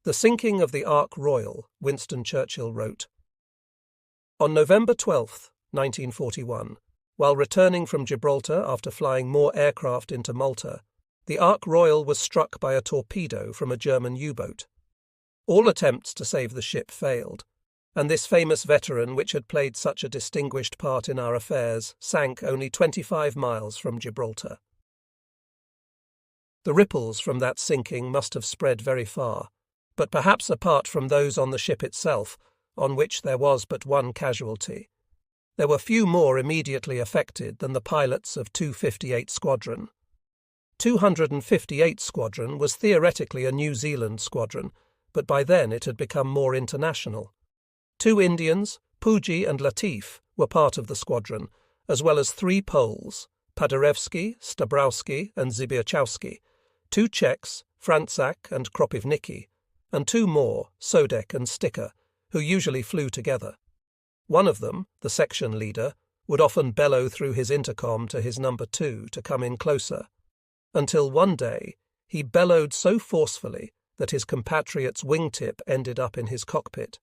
The sinking of the Ark Royal, Winston Churchill wrote. On November 12, 1941, while returning from Gibraltar after flying more aircraft into Malta, the Ark Royal was struck by a torpedo from a German U-boat. All attempts to save the ship failed, and this famous veteran, which had played such a distinguished part in our affairs, sank only 25 miles from Gibraltar. The ripples from that sinking must have spread very far, but perhaps apart from those on the ship itself, on which there was but one casualty, there were few more immediately affected than the pilots of 258 Squadron. 258 Squadron was theoretically a New Zealand squadron, but by then it had become more international. 2 Indians, Puji and Latif, were part of the squadron, as well as 3 Poles, Paderewski, Stabrowski and Zbierczewski, 2 Czechs, Franczak and Kropivnicki, and 2 more, Sodek and Sticker, who usually flew together. One of them, the section leader, would often bellow through his intercom to his number 2 to come in closer, until one day he bellowed so forcefully that his compatriot's wingtip ended up in his cockpit.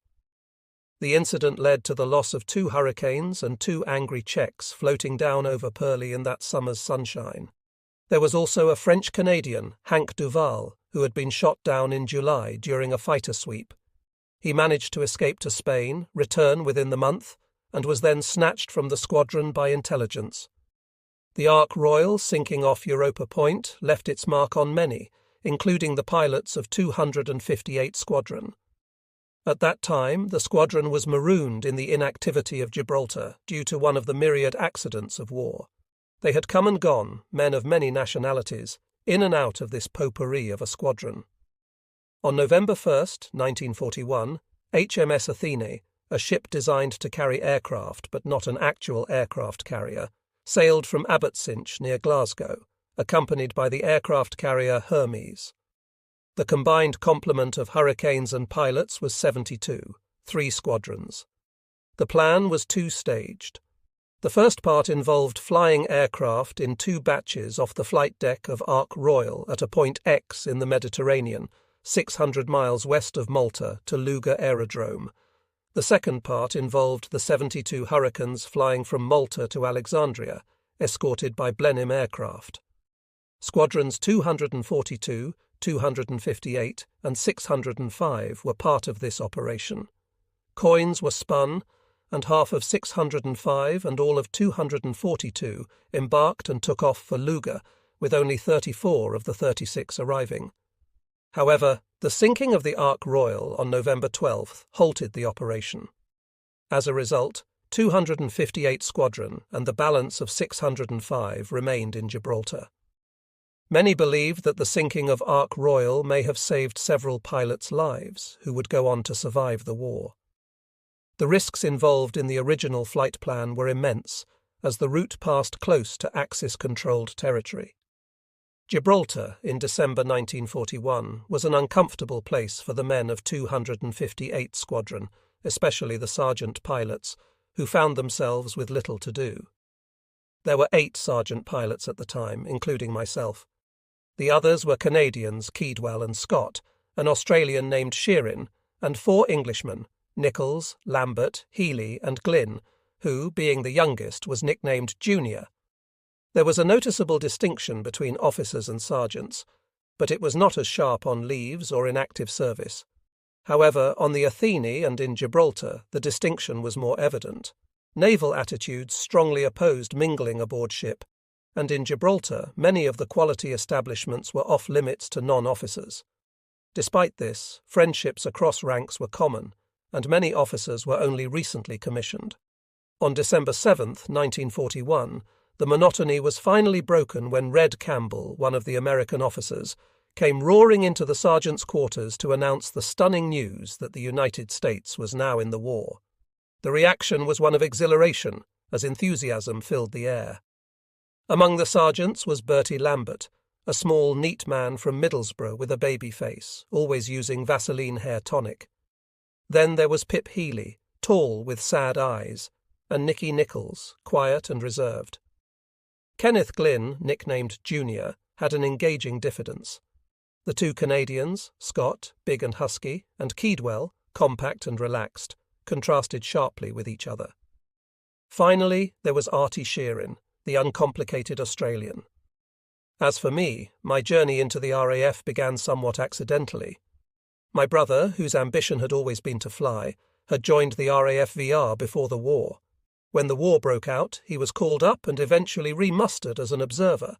The incident led to the loss of 2 Hurricanes and 2 angry Czechs floating down over Purley in that summer's sunshine. There was also a French-Canadian, Hank Duval, who had been shot down in July during a fighter sweep. He managed to escape to Spain, return within the month, and was then snatched from the squadron by intelligence. The Ark Royal, sinking off Europa Point, left its mark on many, including the pilots of 258 Squadron. At that time, the squadron was marooned in the inactivity of Gibraltar due to one of the myriad accidents of war. They had come and gone, men of many nationalities, in and out of this potpourri of a squadron. On November 1, 1941, HMS Athene, a ship designed to carry aircraft but not an actual aircraft carrier, sailed from Abbotssinch near Glasgow, accompanied by the aircraft carrier Hermes. The combined complement of Hurricanes and pilots was 72, 3 squadrons. The plan was 2-staged. The first part involved flying aircraft in 2 batches off the flight deck of Ark Royal at a point X in the Mediterranean, 600 miles west of Malta to Luga Aerodrome. The second part involved the 72 Hurricanes flying from Malta to Alexandria, escorted by Blenheim aircraft. Squadrons 242, 258 and 605 were part of this operation. Coins were spun, and half of 605 and all of 242 embarked and took off for Luga, with only 34 of the 36 arriving. However, the sinking of the Ark Royal on November 12th halted the operation. As a result, 258 Squadron and the balance of 605 remained in Gibraltar. Many believed that the sinking of Ark Royal may have saved several pilots' lives who would go on to survive the war. The risks involved in the original flight plan were immense, as the route passed close to Axis-controlled territory. Gibraltar, in December 1941, was an uncomfortable place for the men of 258 Squadron, especially the sergeant pilots, who found themselves with little to do. There were 8 sergeant pilots at the time, including myself. The others were Canadians Keedwell and Scott, an Australian named Sheerin, and 4 Englishmen, Nichols, Lambert, Healy and Glynn, who, being the youngest, was nicknamed Junior. There was a noticeable distinction between officers and sergeants, but it was not as sharp on leaves or in active service. However, on the Athene and in Gibraltar, the distinction was more evident. Naval attitudes strongly opposed mingling aboard ship, and in Gibraltar many of the quality establishments were off-limits to non-officers. Despite this, friendships across ranks were common, and many officers were only recently commissioned. On December 7, 1941, the monotony was finally broken when Red Campbell, one of the American officers, came roaring into the sergeant's quarters to announce the stunning news that the United States was now in the war. The reaction was one of exhilaration, as enthusiasm filled the air. Among the sergeants was Bertie Lambert, a small, neat man from Middlesbrough with a baby face, always using Vaseline hair tonic. Then there was Pip Healy, tall with sad eyes, and Nicky Nichols, quiet and reserved. Kenneth Glynn, nicknamed Junior, had an engaging diffidence. The two Canadians, Scott, big and husky, and Keedwell, compact and relaxed, contrasted sharply with each other. Finally, there was Artie Sheerin, the uncomplicated Australian. As for me, my journey into the RAF began somewhat accidentally. My brother, whose ambition had always been to fly, had joined the RAF VR before the war. When the war broke out, he was called up and eventually remustered as an observer.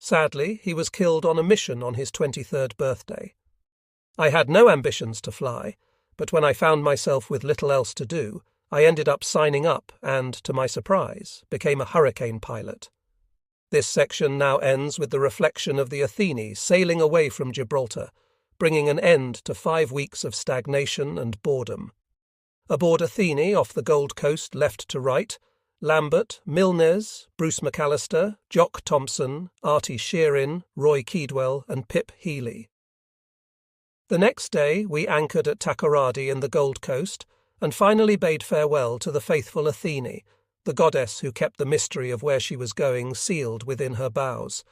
Sadly, he was killed on a mission on his 23rd birthday. I had no ambitions to fly, but when I found myself with little else to do, I ended up signing up and, to my surprise, became a hurricane pilot. This section now ends with the reflection of the Athene sailing away from Gibraltar, bringing an end to 5 weeks of stagnation and boredom. Aboard Athene off the Gold Coast left to right, Lambert, Milnes, Bruce McAllister, Jock Thompson, Artie Sheerin, Roy Keedwell and Pip Healy. The next day we anchored at Takoradi in the Gold Coast and finally bade farewell to the faithful Athene, the goddess who kept the mystery of where she was going sealed within her bows,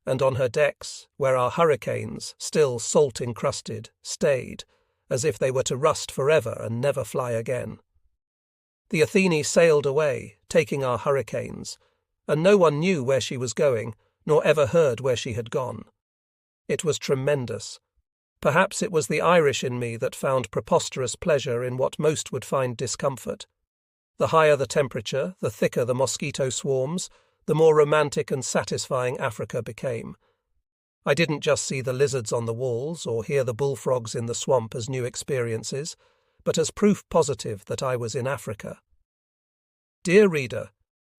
and on her decks, where our hurricanes, still salt-encrusted, stayed, as if they were to rust forever and never fly again. The Athene sailed away, taking our hurricanes, and no one knew where she was going, nor ever heard where she had gone. It was tremendous. Perhaps it was the Irish in me that found preposterous pleasure in what most would find discomfort. The higher the temperature, the thicker the mosquito swarms, the more romantic and satisfying Africa became. I didn't just see the lizards on the walls or hear the bullfrogs in the swamp as new experiences, but as proof positive that I was in Africa. Dear reader,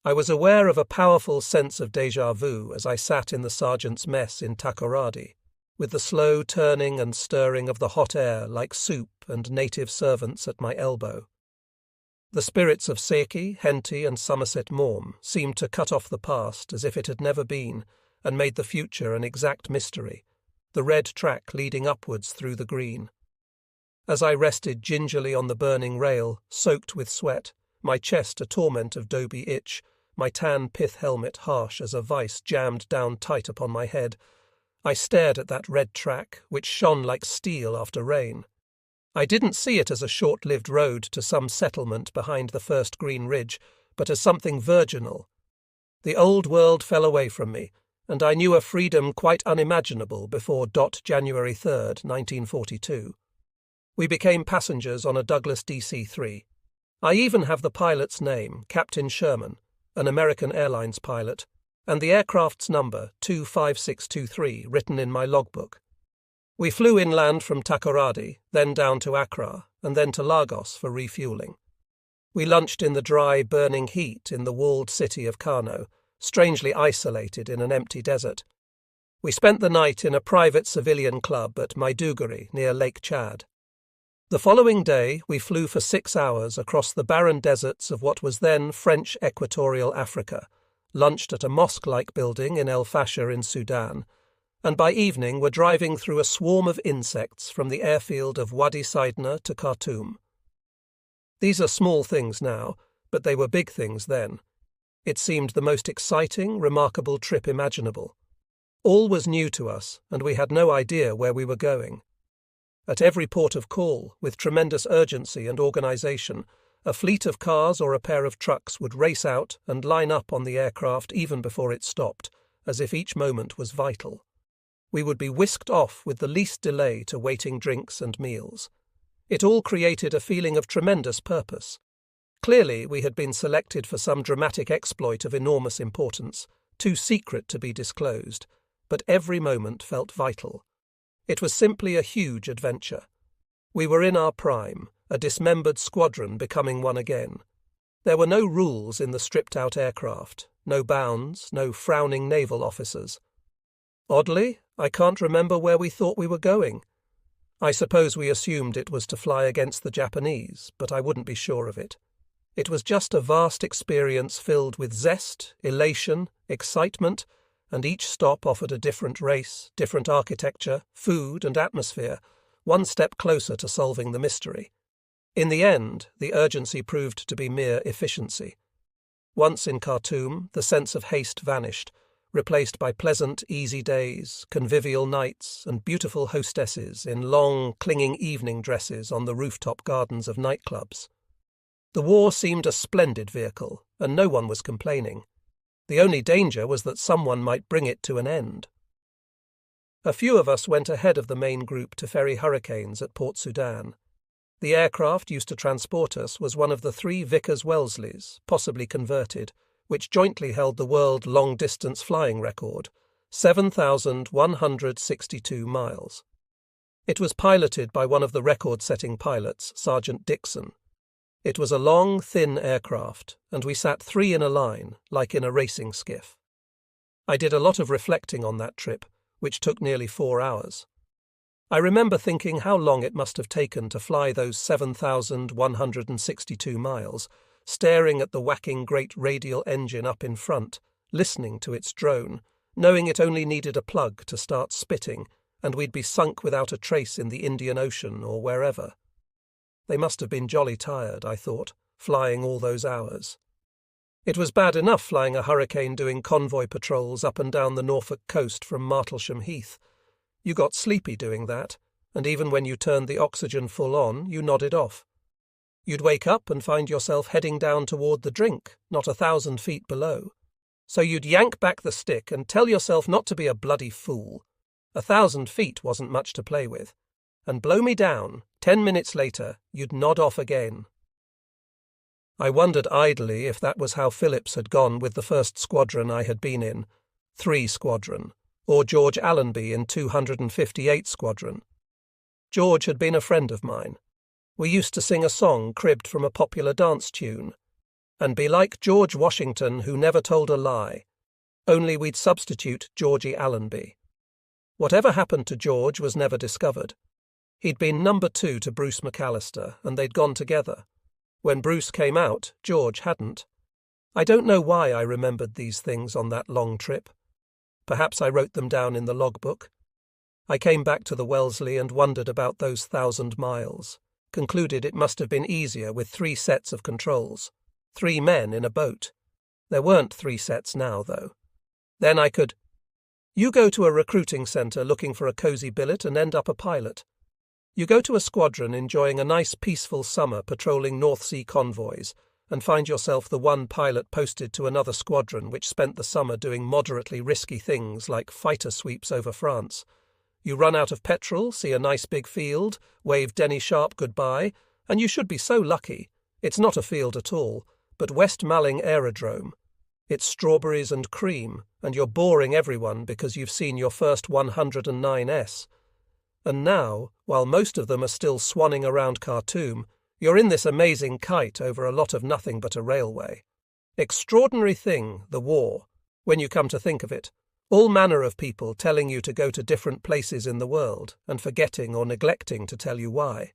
I was aware of a powerful sense of déjà vu as I sat in the sergeant's mess in Takoradi, with the slow turning and stirring of the hot air like soup and native servants at my elbow. The spirits of Seki, Henty and Somerset Maugham seemed to cut off the past as if it had never been, and made the future an exact mystery, the red track leading upwards through the green. As I rested gingerly on the burning rail, soaked with sweat, my chest a torment of Dobie itch, my tan pith helmet harsh as a vice jammed down tight upon my head, I stared at that red track, which shone like steel after rain. I didn't see it as a short-lived road to some settlement behind the first green ridge, but as something virginal. The old world fell away from me, and I knew a freedom quite unimaginable before January 3rd, 1942. We became passengers on a Douglas DC-3. I even have the pilot's name, Captain Sherman, an American Airlines pilot, and the aircraft's number, 25623, written in my logbook. We flew inland from Takoradi, then down to Accra, and then to Lagos for refuelling. We lunched in the dry, burning heat in the walled city of Kano, strangely isolated in an empty desert. We spent the night in a private civilian club at Maiduguri near Lake Chad. The following day we flew for 6 hours across the barren deserts of what was then French Equatorial Africa, lunched at a mosque-like building in El Fasher in Sudan, and by evening were driving through a swarm of insects from the airfield of Wadi Sidna to Khartoum. These are small things now, but they were big things then. It seemed the most exciting, remarkable trip imaginable. All was new to us, and we had no idea where we were going. At every port of call, with tremendous urgency and organisation, a fleet of cars or a pair of trucks would race out and line up on the aircraft even before it stopped, as if each moment was vital. We would be whisked off with the least delay to waiting drinks and meals. It all created a feeling of tremendous purpose. Clearly, we had been selected for some dramatic exploit of enormous importance, too secret to be disclosed, but every moment felt vital. It was simply a huge adventure. We were in our prime, a dismembered squadron becoming one again. There were no rules in the stripped-out aircraft, no bounds, no frowning naval officers. Oddly, I can't remember where we thought we were going. I suppose we assumed it was to fly against the Japanese, but I wouldn't be sure of it. It was just a vast experience filled with zest, elation, excitement, and each stop offered a different race, different architecture, food and atmosphere, one step closer to solving the mystery. In the end, the urgency proved to be mere efficiency. Once in Khartoum, the sense of haste vanished. replaced by pleasant, easy days, convivial nights, and beautiful hostesses in long, clinging evening dresses on the rooftop gardens of nightclubs. The war seemed a splendid vehicle, and no one was complaining. The only danger was that someone might bring it to an end. A few of us went ahead of the main group to ferry Hurricanes at Port Sudan. The aircraft used to transport us was one of the 3 Vickers Welsleys, possibly converted, which jointly held the world long-distance flying record, 7,162 miles. It was piloted by one of the record-setting pilots, Sergeant Dixon. It was a long, thin aircraft, and we sat 3 in a line, like in a racing skiff. I did a lot of reflecting on that trip, which took nearly 4 hours. I remember thinking how long it must have taken to fly those 7,162 miles, staring at the whacking great radial engine up in front, listening to its drone, knowing it only needed a plug to start spitting, and we'd be sunk without a trace in the Indian Ocean or wherever. They must have been jolly tired, I thought, flying all those hours. It was bad enough flying a Hurricane doing convoy patrols up and down the Norfolk coast from Martlesham Heath. You got sleepy doing that, and even when you turned the oxygen full on, you nodded off. You'd wake up and find yourself heading down toward the drink, not 1,000 feet below. So you'd yank back the stick and tell yourself not to be a bloody fool. 1,000 feet wasn't much to play with. And blow me down, 10 minutes later, you'd nod off again. I wondered idly if that was how Phillips had gone with the first squadron I had been in, 3 Squadron, or George Allenby in 258 Squadron. George had been a friend of mine. We used to sing a song cribbed from a popular dance tune, and be like George Washington who never told a lie, only we'd substitute Georgie Allenby. Whatever happened to George was never discovered. He'd been number 2 to Bruce McAllister, and they'd gone together. When Bruce came out, George hadn't. I don't know why I remembered these things on that long trip. Perhaps I wrote them down in the logbook. I came back to the Wellesley and wondered about those 1,000 miles. Concluded it must have been easier with 3 sets of controls. 3 men in a boat. There weren't 3 sets now, though. Then I could... You go to a recruiting centre looking for a cosy billet and end up a pilot. You go to a squadron enjoying a nice peaceful summer patrolling North Sea convoys and find yourself the one pilot posted to another squadron which spent the summer doing moderately risky things like fighter sweeps over France. You run out of petrol, see a nice big field, wave Denny Sharp goodbye, and you should be so lucky. It's not a field at all, but West Malling Aerodrome. It's strawberries and cream, and you're boring everyone because you've seen your first 109S. And now, while most of them are still swanning around Khartoum, you're in this amazing kite over a lot of nothing but a railway. Extraordinary thing, the war, when you come to think of it. All manner of people telling you to go to different places in the world and forgetting or neglecting to tell you why.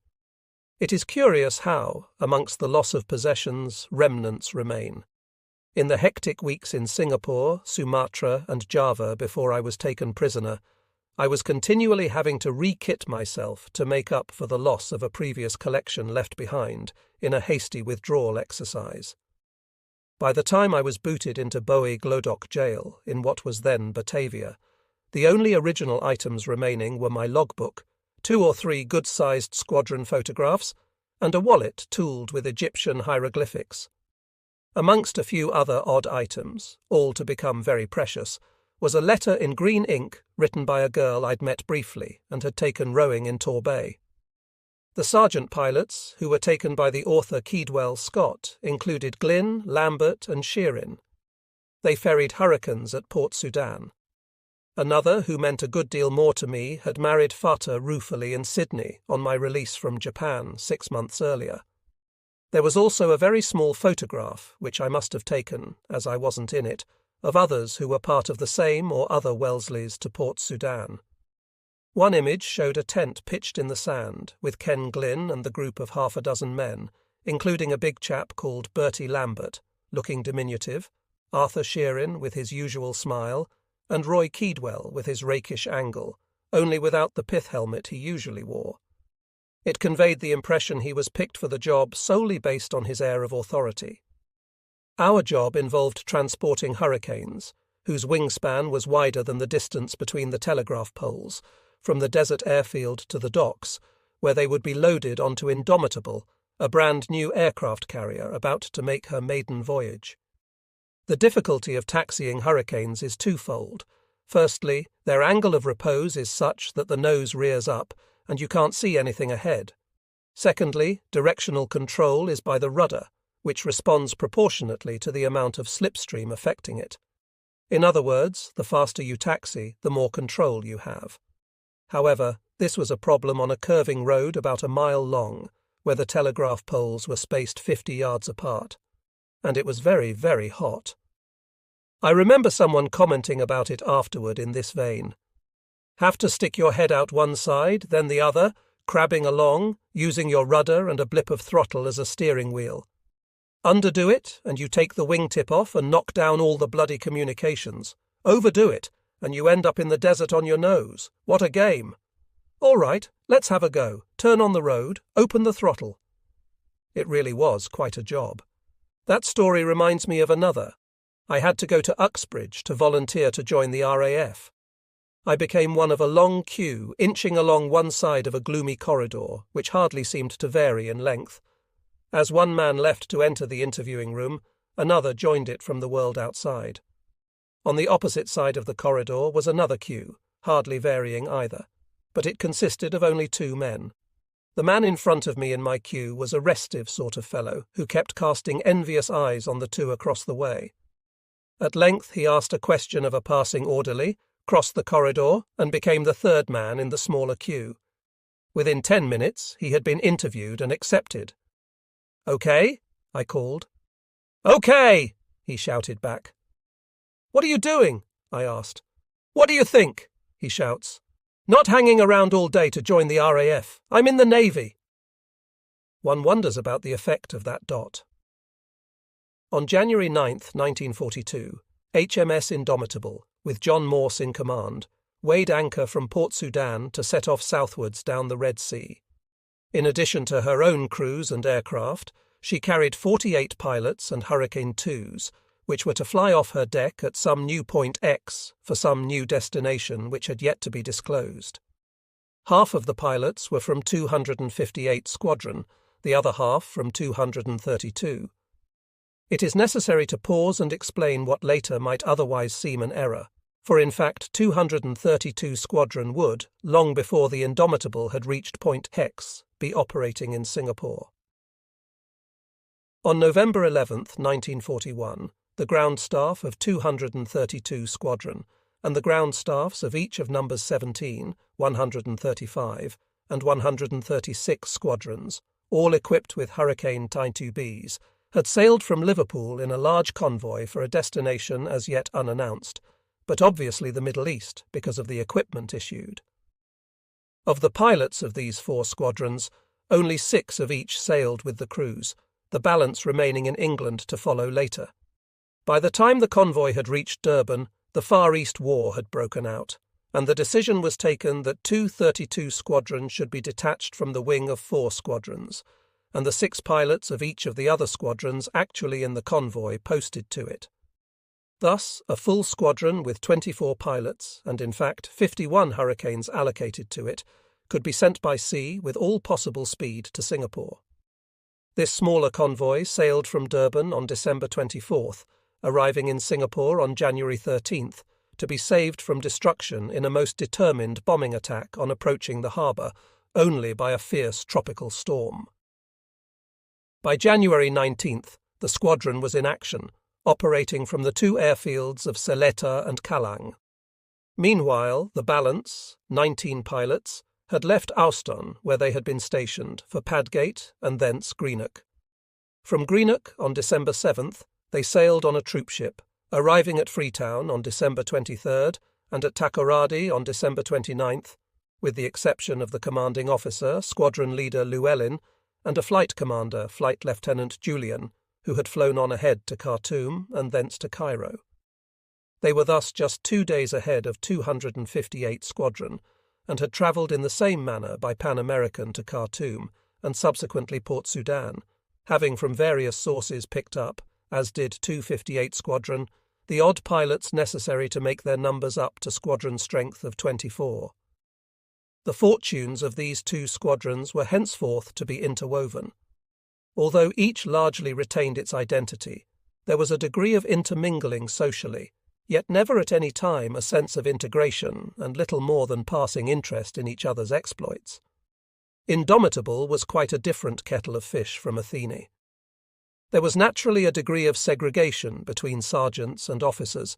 It is curious how, amongst the loss of possessions, remnants remain. In the hectic weeks in Singapore, Sumatra, and Java before I was taken prisoner, I was continually having to re-kit myself to make up for the loss of a previous collection left behind in a hasty withdrawal exercise. By the time I was booted into Bowie Glodok jail in what was then Batavia, the only original items remaining were my logbook, 2 or 3 good-sized squadron photographs, and a wallet tooled with Egyptian hieroglyphics. Amongst a few other odd items, all to become very precious, was a letter in green ink written by a girl I'd met briefly and had taken rowing in Torbay. The sergeant pilots, who were taken by the author Keedwell Scott, included Glynn, Lambert and Sheerin. They ferried Hurricanes at Port Sudan. Another, who meant a good deal more to me, had married Fatah ruefully in Sydney on my release from Japan 6 months earlier. There was also a very small photograph, which I must have taken, as I wasn't in it, of others who were part of the same or other Welsleys to Port Sudan. One image showed a tent pitched in the sand, with Ken Glynn and the group of 6 men, including a big chap called Bertie Lambert, looking diminutive, Arthur Sheerin with his usual smile, and Roy Keedwell with his rakish angle, only without the pith helmet he usually wore. It conveyed the impression he was picked for the job solely based on his air of authority. Our job involved transporting Hurricanes, whose wingspan was wider than the distance between the telegraph poles, from the desert airfield to the docks, where they would be loaded onto Indomitable, a brand-new aircraft carrier about to make her maiden voyage. The difficulty of taxiing hurricanes is twofold. Firstly, their angle of repose is such that the nose rears up and you can't see anything ahead. Secondly, directional control is by the rudder, which responds proportionately to the amount of slipstream affecting it. In other words, the faster you taxi, the more control you have. However, this was a problem on a curving road about a mile long, where the telegraph poles were spaced 50 yards apart. And it was very, very hot. I remember someone commenting about it afterward in this vein. Have to stick your head out one side, then the other, crabbing along, using your rudder and a blip of throttle as a steering wheel. Underdo it, and you take the wingtip off and knock down all the bloody communications. Overdo it, and you end up in the desert on your nose. What a game! All right, let's have a go. Turn on the road, open the throttle. It really was quite a job. That story reminds me of another. I had to go to Uxbridge to volunteer to join the RAF. I became one of a long queue, inching along one side of a gloomy corridor, which hardly seemed to vary in length. As one man left to enter the interviewing room, another joined it from the world outside. On the opposite side of the corridor was another queue, hardly varying either, but it consisted of only 2 men. The man in front of me in my queue was a restive sort of fellow who kept casting envious eyes on the 2 across the way. At length he asked a question of a passing orderly, crossed the corridor, and became the 3rd man in the smaller queue. Within 10 minutes he had been interviewed and accepted. "Okay?" I called. "Okay!" he shouted back. "What are you doing?" I asked. "What do you think?" he shouts. "Not hanging around all day to join the RAF. I'm in the Navy." One wonders about the effect of that dot. On January 9th, 1942, HMS Indomitable, with John Morse in command, weighed anchor from Port Sudan to set off southwards down the Red Sea. In addition to her own crews and aircraft, she carried 48 pilots and Hurricane 2s, which were to fly off her deck at some new point X for some new destination which had yet to be disclosed. Half of the pilots were from 258 Squadron, the other half from 232. It is necessary to pause and explain what later might otherwise seem an error, for in fact 232 Squadron would, long before the Indomitable had reached Point Hex, be operating in Singapore. On November 11th, 1941, the ground staff of 232 Squadron and the ground staffs of each of numbers 17, 135, and 136 squadrons, all equipped with Hurricane Type-2Bs, had sailed from Liverpool in a large convoy for a destination as yet unannounced, but obviously the Middle East because of the equipment issued. Of the pilots of these 4 squadrons, only 6 of each sailed with the crews, the balance remaining in England to follow later. By the time the convoy had reached Durban, the Far East War had broken out, and the decision was taken that 232 Squadron should be detached from the wing of 4 squadrons, and the 6 pilots of each of the other squadrons actually in the convoy posted to it. Thus, a full squadron with 24 pilots, and in fact 51 Hurricanes allocated to it, could be sent by sea with all possible speed to Singapore. This smaller convoy sailed from Durban on December 24th, arriving in Singapore on January 13th, to be saved from destruction in a most determined bombing attack on approaching the harbour, only by a fierce tropical storm. By January 19th, the squadron was in action, operating from the 2 airfields of Seletar and Kallang. Meanwhile, the balance, 19 pilots, had left Euston, where they had been stationed, for Padgate and thence Greenock. From Greenock on December 7th, they sailed on a troopship, arriving at Freetown on December 23rd and at Takoradi on December 29th, with the exception of the commanding officer, squadron leader Llewellyn, and a flight commander, Flight Lieutenant Julian, who had flown on ahead to Khartoum and thence to Cairo. They were thus just 2 days ahead of 258 Squadron, and had travelled in the same manner by Pan American to Khartoum and subsequently Port Sudan, having from various sources picked up, as did 258 Squadron, the odd pilots necessary to make their numbers up to squadron strength of 24. The fortunes of these two squadrons were henceforth to be interwoven. Although each largely retained its identity, there was a degree of intermingling socially, yet never at any time a sense of integration and little more than passing interest in each other's exploits. Indomitable was quite a different kettle of fish from Athene. There was naturally a degree of segregation between sergeants and officers,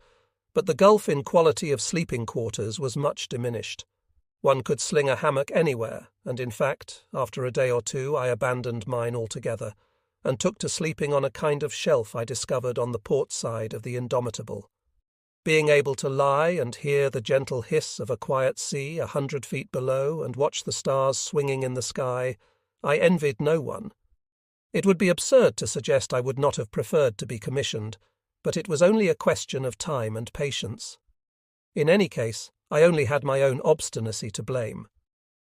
but the gulf in quality of sleeping quarters was much diminished. One could sling a hammock anywhere, and in fact, after a day or two I abandoned mine altogether, and took to sleeping on a kind of shelf I discovered on the port side of the Indomitable. Being able to lie and hear the gentle hiss of a quiet sea 100 feet below and watch the stars swinging in the sky, I envied no one. It would be absurd to suggest I would not have preferred to be commissioned, but it was only a question of time and patience. In any case, I only had my own obstinacy to blame.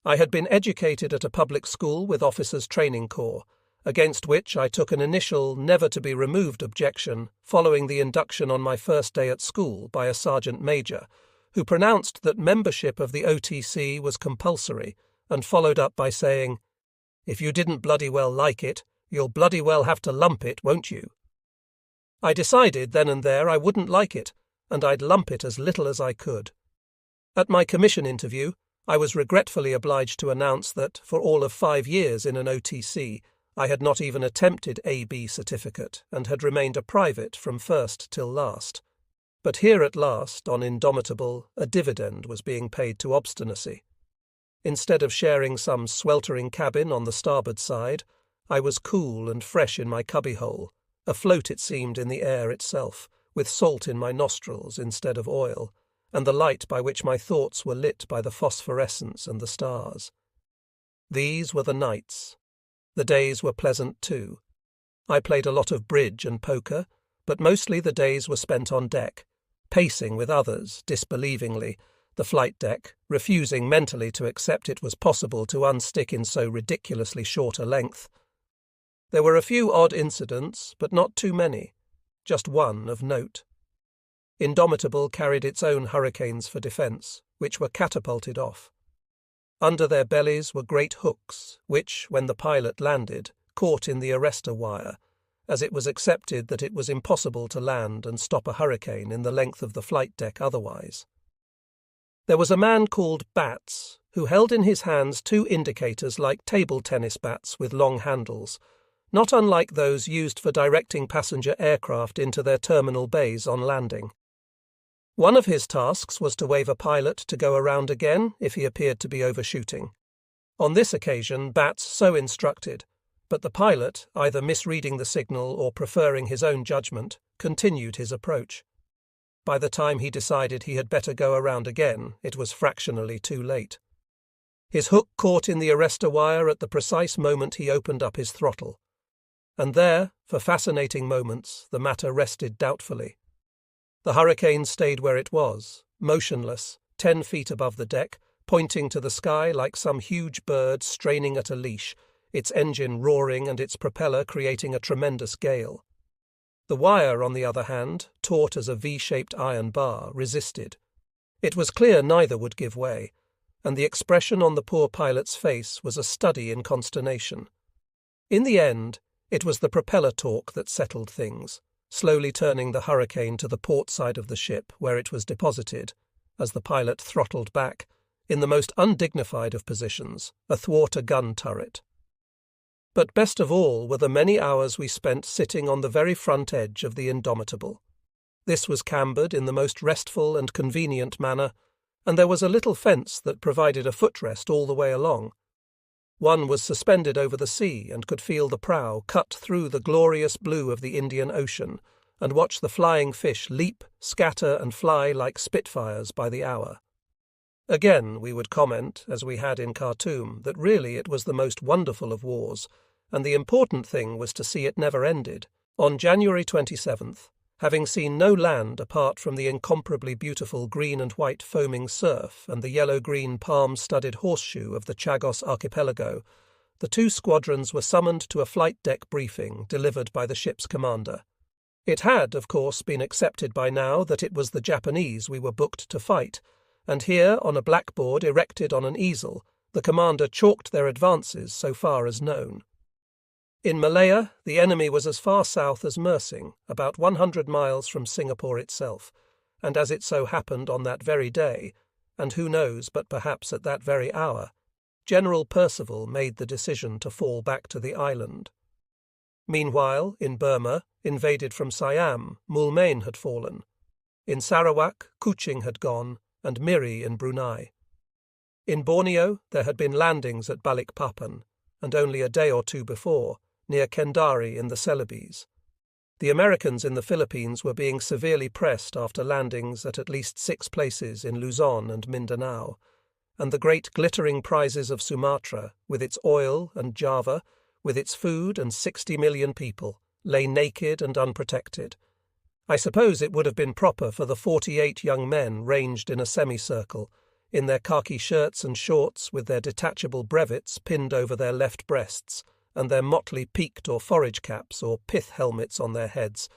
I had been educated at a public school with officers' training corps, against which I took an initial, never-to-be-removed objection following the induction on my first day at school by a sergeant major, who pronounced that membership of the OTC was compulsory, and followed up by saying, "If you didn't bloody well like it, you'll bloody well have to lump it, won't you?" I decided then and there I wouldn't like it, and I'd lump it as little as I could. At my commission interview, I was regretfully obliged to announce that, for all of 5 years in an OTC, I had not even attempted AB certificate and had remained a private from first till last. But here at last, on Indomitable, a dividend was being paid to obstinacy. Instead of sharing some sweltering cabin on the starboard side, I was cool and fresh in my cubbyhole, afloat it seemed in the air itself, with salt in my nostrils instead of oil, and the light by which my thoughts were lit by the phosphorescence and the stars. These were the nights. The days were pleasant too. I played a lot of bridge and poker, but mostly the days were spent on deck, pacing with others, disbelievingly, the flight deck, refusing mentally to accept it was possible to unstick in so ridiculously short a length. There were a few odd incidents, but not too many, just one of note. Indomitable carried its own hurricanes for defence, which were catapulted off. Under their bellies were great hooks, which, when the pilot landed, caught in the arrestor wire, as it was accepted that it was impossible to land and stop a hurricane in the length of the flight deck otherwise. There was a man called Bats, who held in his hands 2 indicators like table tennis bats with long handles, not unlike those used for directing passenger aircraft into their terminal bays on landing. One of his tasks was to wave a pilot to go around again if he appeared to be overshooting. On this occasion Bats so instructed, but the pilot, either misreading the signal or preferring his own judgment, continued his approach. By the time he decided he had better go around again, it was fractionally too late. His hook caught in the arrestor wire at the precise moment he opened up his throttle. And there, for fascinating moments, the matter rested doubtfully. The hurricane stayed where it was, motionless, 10 feet above the deck, pointing to the sky like some huge bird straining at a leash, its engine roaring and its propeller creating a tremendous gale. The wire, on the other hand, taut as a V-shaped iron bar, resisted. It was clear neither would give way, and the expression on the poor pilot's face was a study in consternation. In the end, it was the propeller torque that settled things, slowly turning the hurricane to the port side of the ship where it was deposited, as the pilot throttled back, in the most undignified of positions, athwart a gun turret. But best of all were the many hours we spent sitting on the very front edge of the Indomitable. This was cambered in the most restful and convenient manner, and there was a little fence that provided a footrest all the way along. One was suspended over the sea and could feel the prow cut through the glorious blue of the Indian Ocean and watch the flying fish leap, scatter and fly like spitfires by the hour. Again we would comment, as we had in Khartoum, that really it was the most wonderful of wars, and the important thing was to see it never ended. On January 27th, having seen no land apart from the incomparably beautiful green and white foaming surf and the yellow-green palm-studded horseshoe of the Chagos archipelago, the 2 squadrons were summoned to a flight deck briefing delivered by the ship's commander. It had, of course, been accepted by now that it was the Japanese we were booked to fight, and here, on a blackboard erected on an easel, the commander chalked their advances so far as known. In Malaya, the enemy was as far south as Mersing, about 100 miles from Singapore itself, and as it so happened on that very day, and who knows but perhaps at that very hour, General Percival made the decision to fall back to the island. Meanwhile, in Burma, invaded from Siam, Moulmein had fallen. In Sarawak, Kuching had gone, and Miri in Brunei. In Borneo, there had been landings at Balikpapan, and only a day or two before, near Kendari in the Celebes. The Americans in the Philippines were being severely pressed after landings at least 6 places in Luzon and Mindanao, and the great glittering prizes of Sumatra, with its oil, and Java, with its food and 60 million people, lay naked and unprotected. I suppose it would have been proper for the 48 young men ranged in a semicircle, in their khaki shirts and shorts with their detachable brevets pinned over their left breasts, and their motley peaked or forage caps or pith helmets on their heads,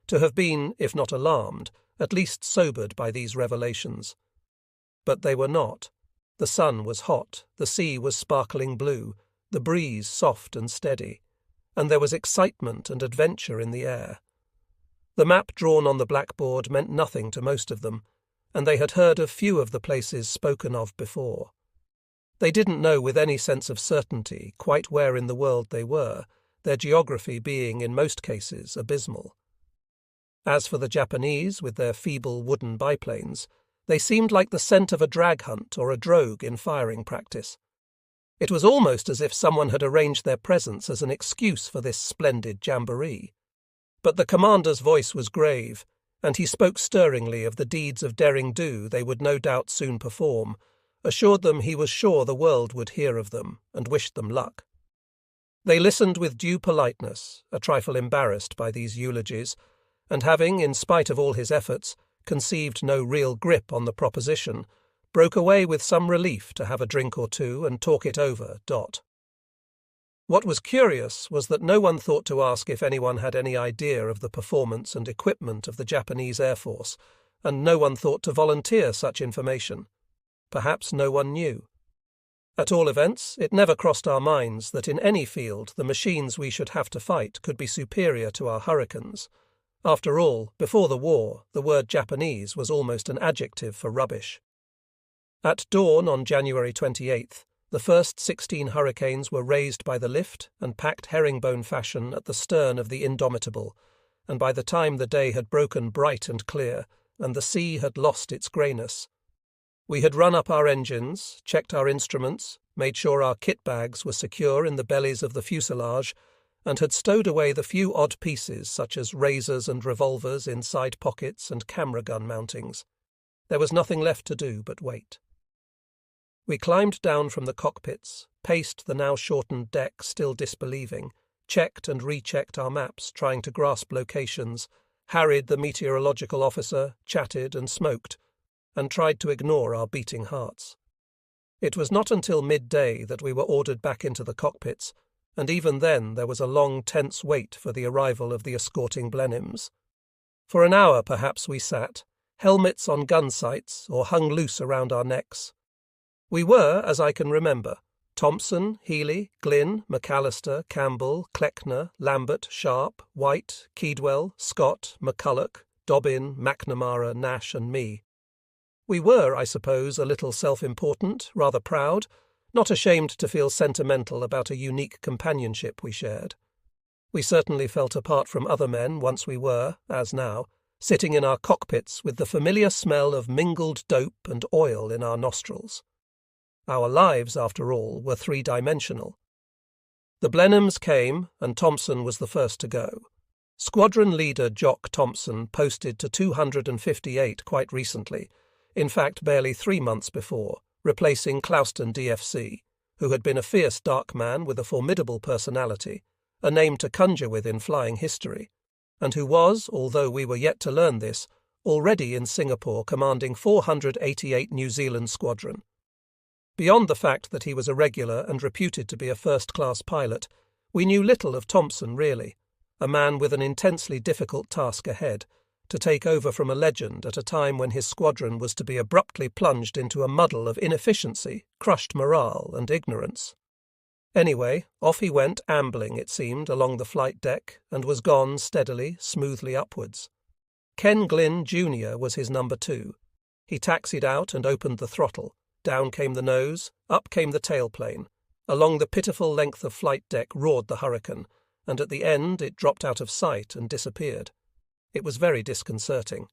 to have been, if not alarmed, at least sobered by these revelations. But they were not. The sun was hot, the sea was sparkling blue, the breeze soft and steady, and there was excitement and adventure in the air. The map drawn on the blackboard meant nothing to most of them, and they had heard of few of the places spoken of before. They didn't know with any sense of certainty quite where in the world they were, their geography being in most cases abysmal. As for the Japanese, with their feeble wooden biplanes, they seemed like the scent of a drag hunt or a drogue in firing practice. It was almost as if someone had arranged their presence as an excuse for this splendid jamboree. But the commander's voice was grave, and he spoke stirringly of the deeds of derring-do they would no doubt soon perform, assured them he was sure the world would hear of them, and wished them luck. They listened with due politeness, a trifle embarrassed by these eulogies, and having, in spite of all his efforts, conceived no real grip on the proposition, broke away with some relief to have a drink or two and talk it over. What was curious was that no one thought to ask if anyone had any idea of the performance and equipment of the Japanese Air Force, and no one thought to volunteer such information. Perhaps no one knew. At all events, it never crossed our minds that in any field the machines we should have to fight could be superior to our Hurricanes. After all, before the war, the word Japanese was almost an adjective for rubbish. At dawn on January 28th, the first 16 Hurricanes were raised by the lift and packed herringbone fashion at the stern of the Indomitable, and by the time the day had broken bright and clear, and the sea had lost its greyness, we had run up our engines, checked our instruments, made sure our kit bags were secure in the bellies of the fuselage, and had stowed away the few odd pieces such as razors and revolvers in side pockets and camera gun mountings. There was nothing left to do but wait. We climbed down from the cockpits, paced the now shortened deck still disbelieving, checked and rechecked our maps trying to grasp locations, harried the meteorological officer, chatted and smoked, and tried to ignore our beating hearts. It was not until midday that we were ordered back into the cockpits, and even then there was a long tense wait for the arrival of the escorting Blenheims. For an hour perhaps we sat, helmets on gun sights or hung loose around our necks. We were, as I can remember, Thompson, Healy, Glynn, McAllister, Campbell, Kleckner, Lambert, Sharp, White, Keedwell, Scott, McCulloch, Dobbin, McNamara, Nash and me. We were, I suppose, a little self-important, rather proud, not ashamed to feel sentimental about a unique companionship we shared. We certainly felt apart from other men once we were, as now, sitting in our cockpits with the familiar smell of mingled dope and oil in our nostrils. Our lives, after all, were three-dimensional. The Blenheims came, and Thompson was the first to go. Squadron leader Jock Thompson posted to 258 quite recently, in fact barely 3 months before, replacing Clouston DFC, who had been a fierce dark man with a formidable personality, a name to conjure with in flying history, and who was, although we were yet to learn this, already in Singapore commanding 488 New Zealand Squadron. Beyond the fact that he was a regular and reputed to be a first-class pilot, we knew little of Thompson really, a man with an intensely difficult task ahead, to take over from a legend at a time when his squadron was to be abruptly plunged into a muddle of inefficiency, crushed morale, and ignorance. Anyway, off he went ambling, it seemed, along the flight deck, and was gone steadily, smoothly upwards. Ken Glynn, Jr. was his number 2. He taxied out and opened the throttle. Down came the nose, up came the tailplane. Along the pitiful length of flight deck roared the Hurricane, and at the end it dropped out of sight and disappeared. It was very disconcerting.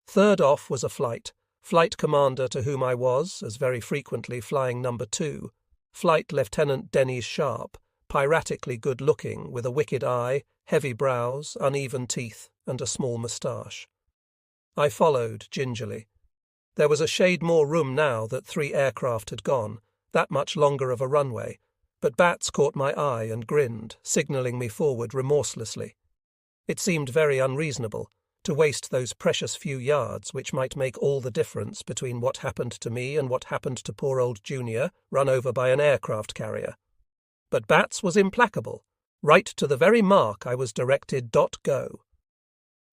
Third off was a flight commander to whom I was, as very frequently, flying number 2, Flight Lieutenant Denny Sharp, piratically good-looking, with a wicked eye, heavy brows, uneven teeth, and a small moustache. I followed gingerly. There was a shade more room now that 3 aircraft had gone, that much longer of a runway, but Bats caught my eye and grinned, signalling me forward remorselessly. It seemed very unreasonable to waste those precious few yards which might make all the difference between what happened to me and what happened to poor old Junior, run over by an aircraft carrier. But Bats was implacable. Right to the very mark I was directed. Go.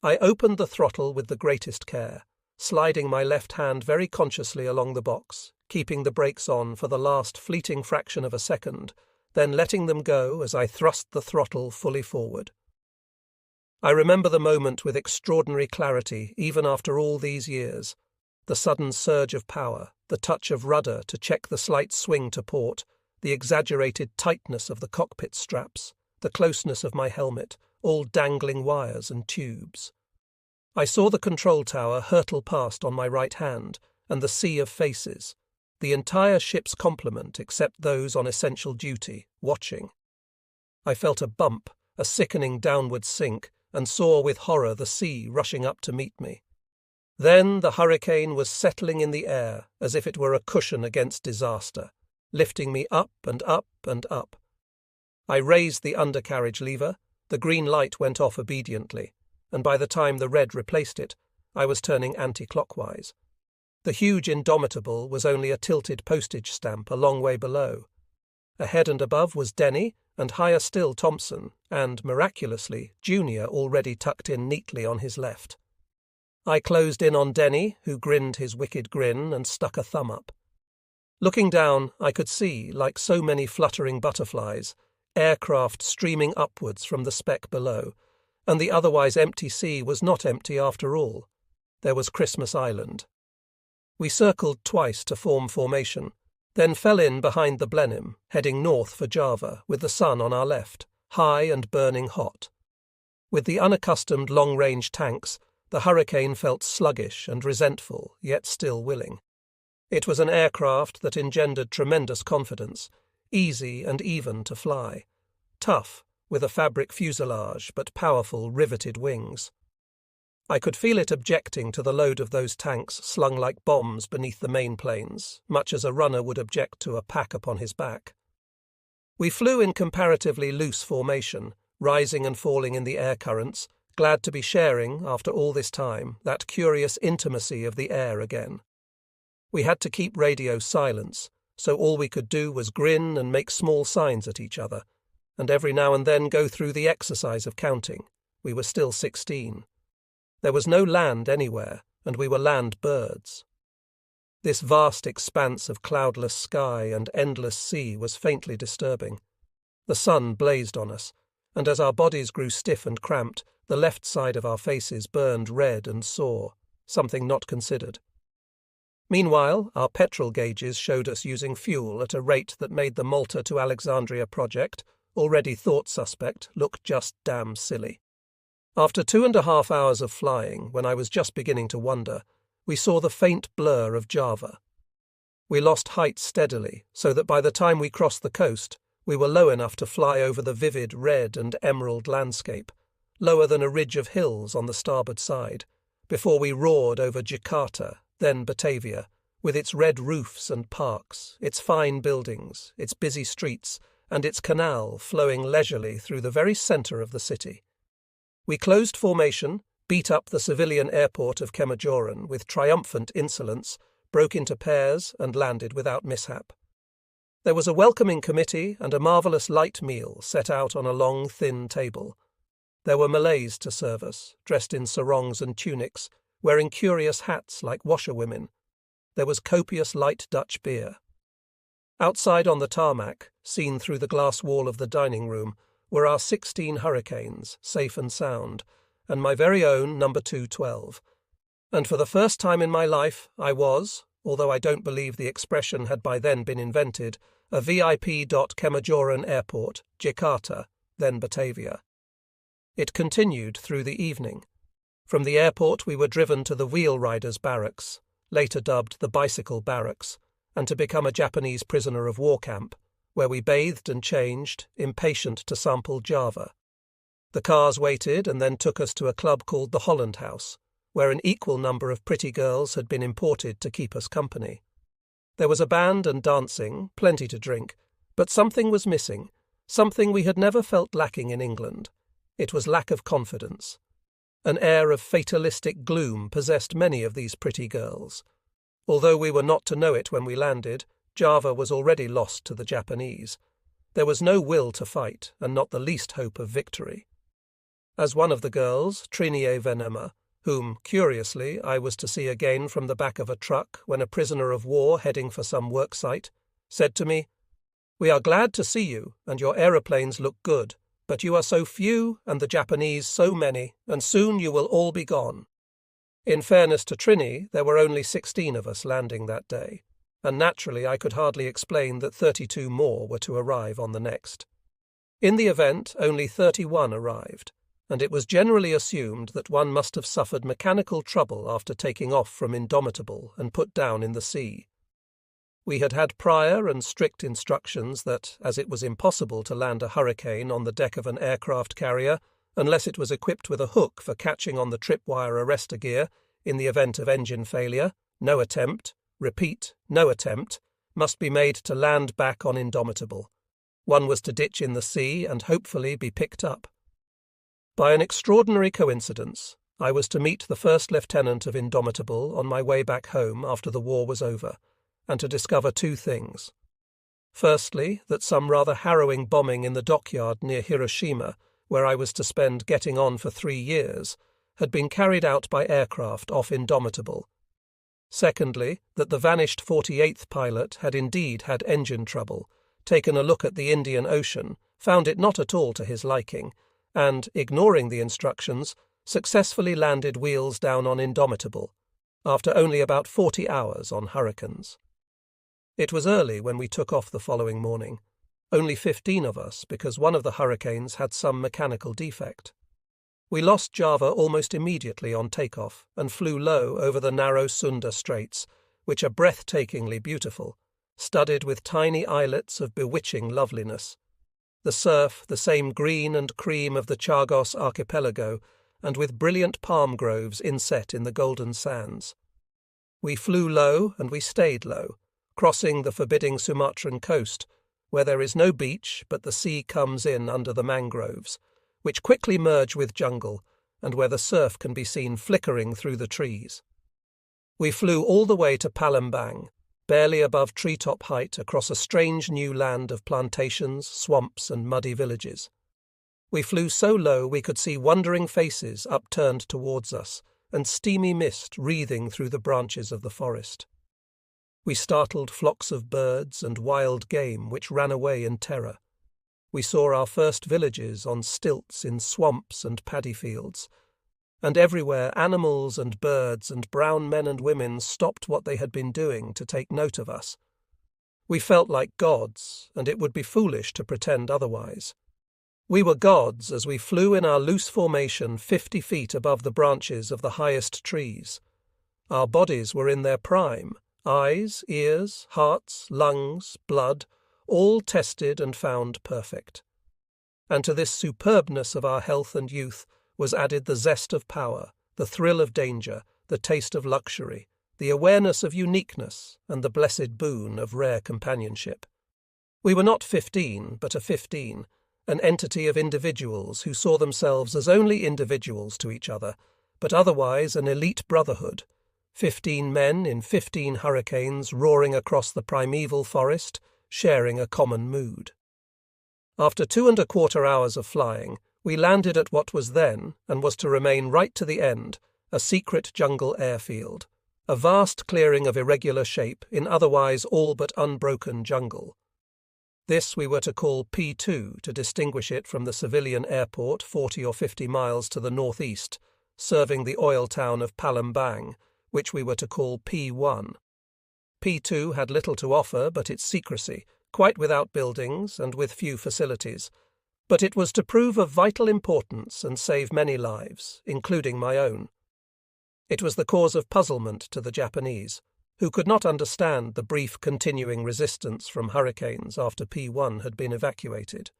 I opened the throttle with the greatest care, sliding my left hand very consciously along the box, keeping the brakes on for the last fleeting fraction of a second, then letting them go as I thrust the throttle fully forward. I remember the moment with extraordinary clarity, even after all these years. The sudden surge of power, the touch of rudder to check the slight swing to port, the exaggerated tightness of the cockpit straps, the closeness of my helmet, all dangling wires and tubes. I saw the control tower hurtle past on my right hand, and the sea of faces, the entire ship's complement except those on essential duty, watching. I felt a bump, a sickening downward sink, and saw with horror the sea rushing up to meet me. Then the Hurricane was settling in the air as if it were a cushion against disaster, lifting me up and up and up. I raised the undercarriage lever, the green light went off obediently, and by the time the red replaced it, I was turning anti-clockwise. The huge Indomitable was only a tilted postage stamp a long way below. Ahead and above was Denny, and higher still Thompson, and, miraculously, Junior already tucked in neatly on his left. I closed in on Denny, who grinned his wicked grin and stuck a thumb up. Looking down, I could see, like so many fluttering butterflies, aircraft streaming upwards from the speck below, and the otherwise empty sea was not empty after all. There was Christmas Island. We circled twice to form formation, then fell in behind the Blenheim, heading north for Java, with the sun on our left, high and burning hot. With the unaccustomed long-range tanks, the Hurricane felt sluggish and resentful, yet still willing. It was an aircraft that engendered tremendous confidence, easy and even to fly, tough, with a fabric fuselage but powerful riveted wings. I could feel it objecting to the load of those tanks slung like bombs beneath the main planes, much as a runner would object to a pack upon his back. We flew in comparatively loose formation, rising and falling in the air currents, glad to be sharing, after all this time, that curious intimacy of the air again. We had to keep radio silence, so all we could do was grin and make small signs at each other, and every now and then go through the exercise of counting. We were still 16. There was no land anywhere, and we were land birds. This vast expanse of cloudless sky and endless sea was faintly disturbing. The sun blazed on us, and as our bodies grew stiff and cramped, the left side of our faces burned red and sore, something not considered. Meanwhile, our petrol gauges showed us using fuel at a rate that made the Malta to Alexandria project, already thought suspect, look just damn silly. After 2.5 hours of flying, when I was just beginning to wonder, we saw the faint blur of Java. We lost height steadily, so that by the time we crossed the coast, we were low enough to fly over the vivid red and emerald landscape, lower than a ridge of hills on the starboard side, before we roared over Jakarta, then Batavia, with its red roofs and parks, its fine buildings, its busy streets, and its canal flowing leisurely through the very centre of the city. We closed formation, beat up the civilian airport of Kemajoran with triumphant insolence, broke into pairs, and landed without mishap. There was a welcoming committee and a marvellous light meal set out on a long, thin table. There were Malays to serve us, dressed in sarongs and tunics, wearing curious hats like washerwomen. There was copious light Dutch beer. Outside on the tarmac, seen through the glass wall of the dining room, were our 16 Hurricanes, safe and sound, and my very own No. 212. And for the first time in my life I was, although I don't believe the expression had by then been invented, a VIP. Kemajoran Airport, Jakarta, then Batavia. It continued through the evening. From the airport we were driven to the wheel riders' barracks, later dubbed the bicycle barracks, and to become a Japanese prisoner of war camp, where we bathed and changed, impatient to sample Java. The cars waited and then took us to a club called the Holland House, where an equal number of pretty girls had been imported to keep us company. There was a band and dancing, plenty to drink, but something was missing, something we had never felt lacking in England. It was lack of confidence. An air of fatalistic gloom possessed many of these pretty girls. Although we were not to know it when we landed, Java was already lost to the Japanese. There was no will to fight, and not the least hope of victory. As one of the girls, Trinie Venema, whom, curiously, I was to see again from the back of a truck when a prisoner of war heading for some work site, said to me, "We are glad to see you, and your aeroplanes look good, but you are so few, and the Japanese so many, and soon you will all be gone." In fairness to Trinie, there were only 16 of us landing that day, and naturally I could hardly explain that 32 more were to arrive on the next. In the event, only 31 arrived, and it was generally assumed that one must have suffered mechanical trouble after taking off from Indomitable and put down in the sea. We had had prior and strict instructions that, as it was impossible to land a Hurricane on the deck of an aircraft carrier unless it was equipped with a hook for catching on the tripwire arrestor gear in the event of engine failure, no attempt must be made to land back on Indomitable. One was to ditch in the sea and hopefully be picked up. By an extraordinary coincidence, I was to meet the first lieutenant of Indomitable on my way back home after the war was over, and to discover two things. Firstly, that some rather harrowing bombing in the dockyard near Hiroshima, where I was to spend getting on for 3 years, had been carried out by aircraft off Indomitable. Secondly, that the vanished 48th pilot had indeed had engine trouble, taken a look at the Indian Ocean, found it not at all to his liking, and, ignoring the instructions, successfully landed wheels down on Indomitable, after only about 40 hours on Hurricanes. It was early when we took off the following morning, only 15 of us because one of the Hurricanes had some mechanical defect. We lost Java almost immediately on takeoff and flew low over the narrow Sunda Straits, which are breathtakingly beautiful, studded with tiny islets of bewitching loveliness. The surf the same green and cream of the Chagos archipelago, and with brilliant palm groves inset in the golden sands. We flew low and we stayed low, crossing the forbidding Sumatran coast, where there is no beach but the sea comes in under the mangroves, which quickly merge with jungle, and where the surf can be seen flickering through the trees. We flew all the way to Palembang, barely above treetop height across a strange new land of plantations, swamps, and muddy villages. We flew so low we could see wondering faces upturned towards us, and steamy mist wreathing through the branches of the forest. We startled flocks of birds and wild game which ran away in terror. We saw our first villages on stilts in swamps and paddy fields, and everywhere animals and birds and brown men and women stopped what they had been doing to take note of us. We felt like gods, and it would be foolish to pretend otherwise. We were gods as we flew in our loose formation 50 feet above the branches of the highest trees. Our bodies were in their prime, eyes, ears, hearts, lungs, blood, all tested and found perfect. And to this superbness of our health and youth was added the zest of power, the thrill of danger, the taste of luxury, the awareness of uniqueness, and the blessed boon of rare companionship. We were not 15, but a 15, an entity of individuals who saw themselves as only individuals to each other, but otherwise an elite brotherhood, 15 men in 15 hurricanes roaring across the primeval forest, sharing a common mood. After 2¼ hours of flying, We landed at what was then, and was to remain right to the end, a secret jungle airfield, a vast clearing of irregular shape in otherwise all but unbroken jungle. This we were to call P2 to distinguish it from the civilian airport 40 or 50 miles to the northeast, serving the oil town of Palembang, which we were to call P1. P2 had little to offer but its secrecy, quite without buildings and with few facilities, but it was to prove of vital importance and save many lives, including my own. It was the cause of puzzlement to the Japanese, who could not understand the brief continuing resistance from hurricanes after P1 had been evacuated.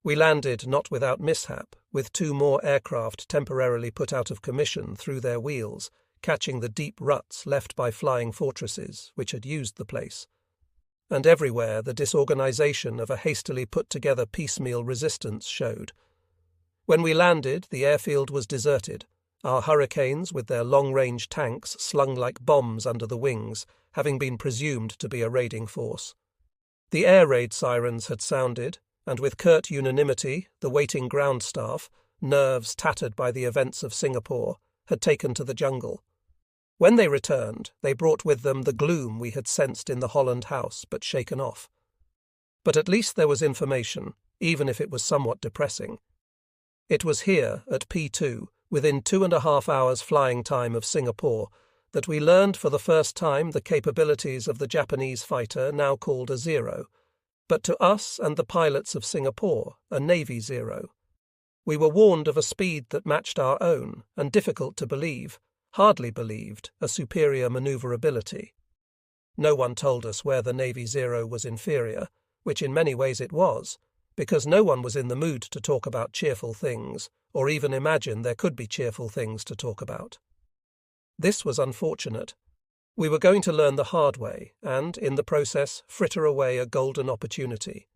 We landed not without mishap, with 2 more aircraft temporarily put out of commission through their wheels, catching the deep ruts left by flying fortresses which had used the place. And everywhere the disorganization of a hastily put-together piecemeal resistance showed. When we landed, the airfield was deserted, our Hurricanes, with their long-range tanks slung like bombs under the wings, having been presumed to be a raiding force. The air raid sirens had sounded, and with curt unanimity, the waiting ground staff, nerves tattered by the events of Singapore, had taken to the jungle. When they returned, they brought with them the gloom we had sensed in the Holland House but shaken off. But at least there was information, even if it was somewhat depressing. It was here, at P2, within 2.5 hours flying time of Singapore, that we learned for the first time the capabilities of the Japanese fighter now called a Zero, but to us and the pilots of Singapore, a Navy Zero. We were warned of a speed that matched our own, and difficult to believe, hardly believed, a superior manoeuvrability. No one told us where the Navy Zero was inferior, which in many ways it was, because no one was in the mood to talk about cheerful things, or even imagine there could be cheerful things to talk about. This was unfortunate. We were going to learn the hard way, and, in the process, fritter away a golden opportunity.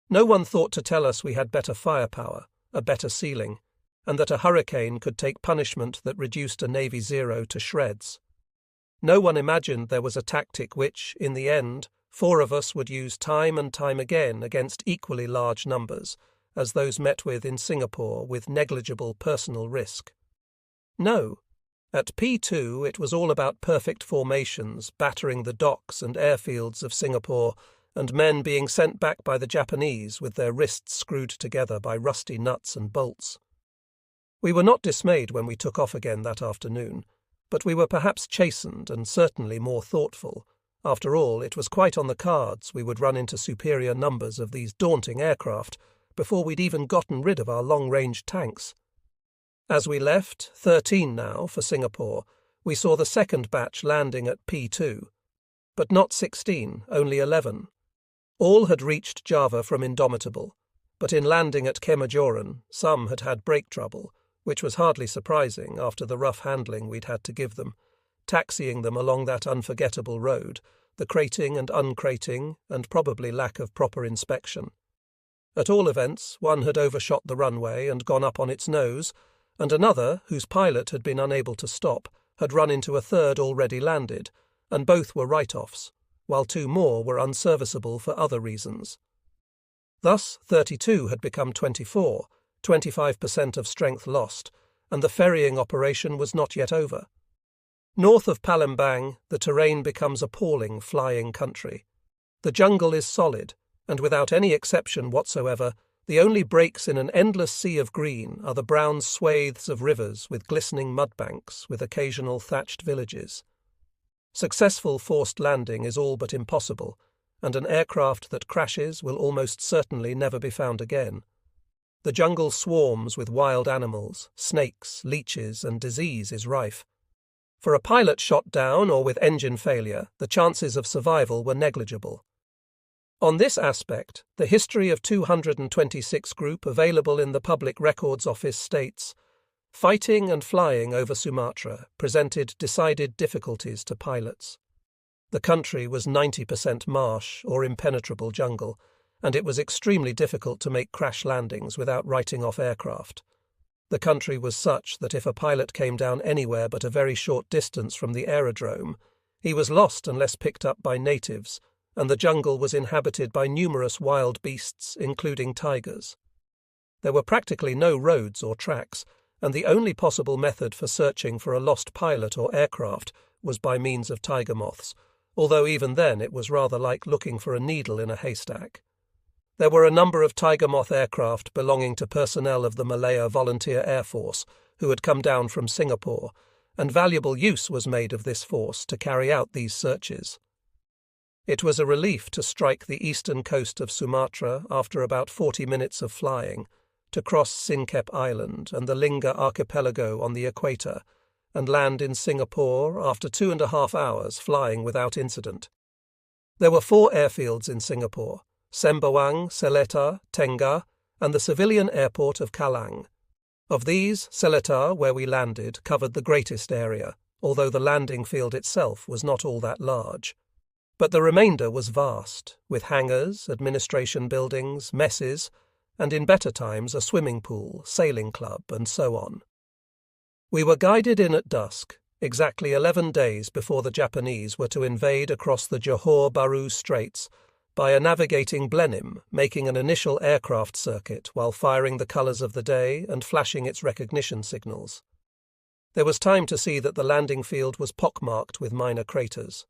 No one thought to tell us we had better firepower, a better ceiling, and that a hurricane could take punishment that reduced a Navy Zero to shreds. No one imagined there was a tactic which, in the end, 4 of us would use time and time again against equally large numbers, as those met with in Singapore with negligible personal risk. No. At P2 it was all about perfect formations battering the docks and airfields of Singapore, and men being sent back by the Japanese with their wrists screwed together by rusty nuts and bolts. We were not dismayed when we took off again that afternoon, but we were perhaps chastened and certainly more thoughtful. After all, it was quite on the cards we would run into superior numbers of these daunting aircraft before we'd even gotten rid of our long-range tanks. As we left, 13 now, for Singapore, we saw the second batch landing at P2. But not 16, only 11. All had reached Java from Indomitable, but in landing at Kemajoran, some had had brake trouble, which was hardly surprising after the rough handling we'd had to give them, taxiing them along that unforgettable road, the crating and uncrating, and probably lack of proper inspection. At all events, one had overshot the runway and gone up on its nose, and another, whose pilot had been unable to stop, had run into a third already landed, and both were write-offs, while 2 more were unserviceable for other reasons. Thus 32 had become 24, 25% of strength lost, and the ferrying operation was not yet over. North of Palembang, the terrain becomes appalling flying country. The jungle is solid, and without any exception whatsoever, the only breaks in an endless sea of green are the brown swathes of rivers with glistening mudbanks with occasional thatched villages. Successful forced landing is all but impossible, and an aircraft that crashes will almost certainly never be found again. The jungle swarms with wild animals, snakes, leeches, and disease is rife. For a pilot shot down or with engine failure, the chances of survival were negligible. On this aspect, the history of 226 Group available in the Public Records Office states, fighting and flying over Sumatra presented decided difficulties to pilots. The country was 90% marsh or impenetrable jungle, and it was extremely difficult to make crash landings without writing off aircraft. The country was such that if a pilot came down anywhere but a very short distance from the aerodrome, he was lost unless picked up by natives, and the jungle was inhabited by numerous wild beasts, including tigers. There were practically no roads or tracks, and the only possible method for searching for a lost pilot or aircraft was by means of tiger moths, although even then it was rather like looking for a needle in a haystack. There were a number of tiger moth aircraft belonging to personnel of the Malaya Volunteer Air Force who had come down from Singapore, and valuable use was made of this force to carry out these searches. It was a relief to strike the eastern coast of Sumatra after about 40 minutes of flying, to cross Sincep Island and the Lingga archipelago on the equator, and land in Singapore after 2.5 hours flying without incident. There were 4 airfields in Singapore: Sembawang, Seletar, Tengah, and the civilian airport of Kallang. Of these, Seletar, where we landed, covered the greatest area, although the landing field itself was not all that large. But the remainder was vast, with hangars, administration buildings, messes, and in better times a swimming pool, sailing club, and so on. We were guided in at dusk, exactly 11 days before the Japanese were to invade across the Johor Bahru Straits, by a navigating Blenheim making an initial aircraft circuit while firing the colours of the day and flashing its recognition signals. There was time to see that the landing field was pockmarked with minor craters.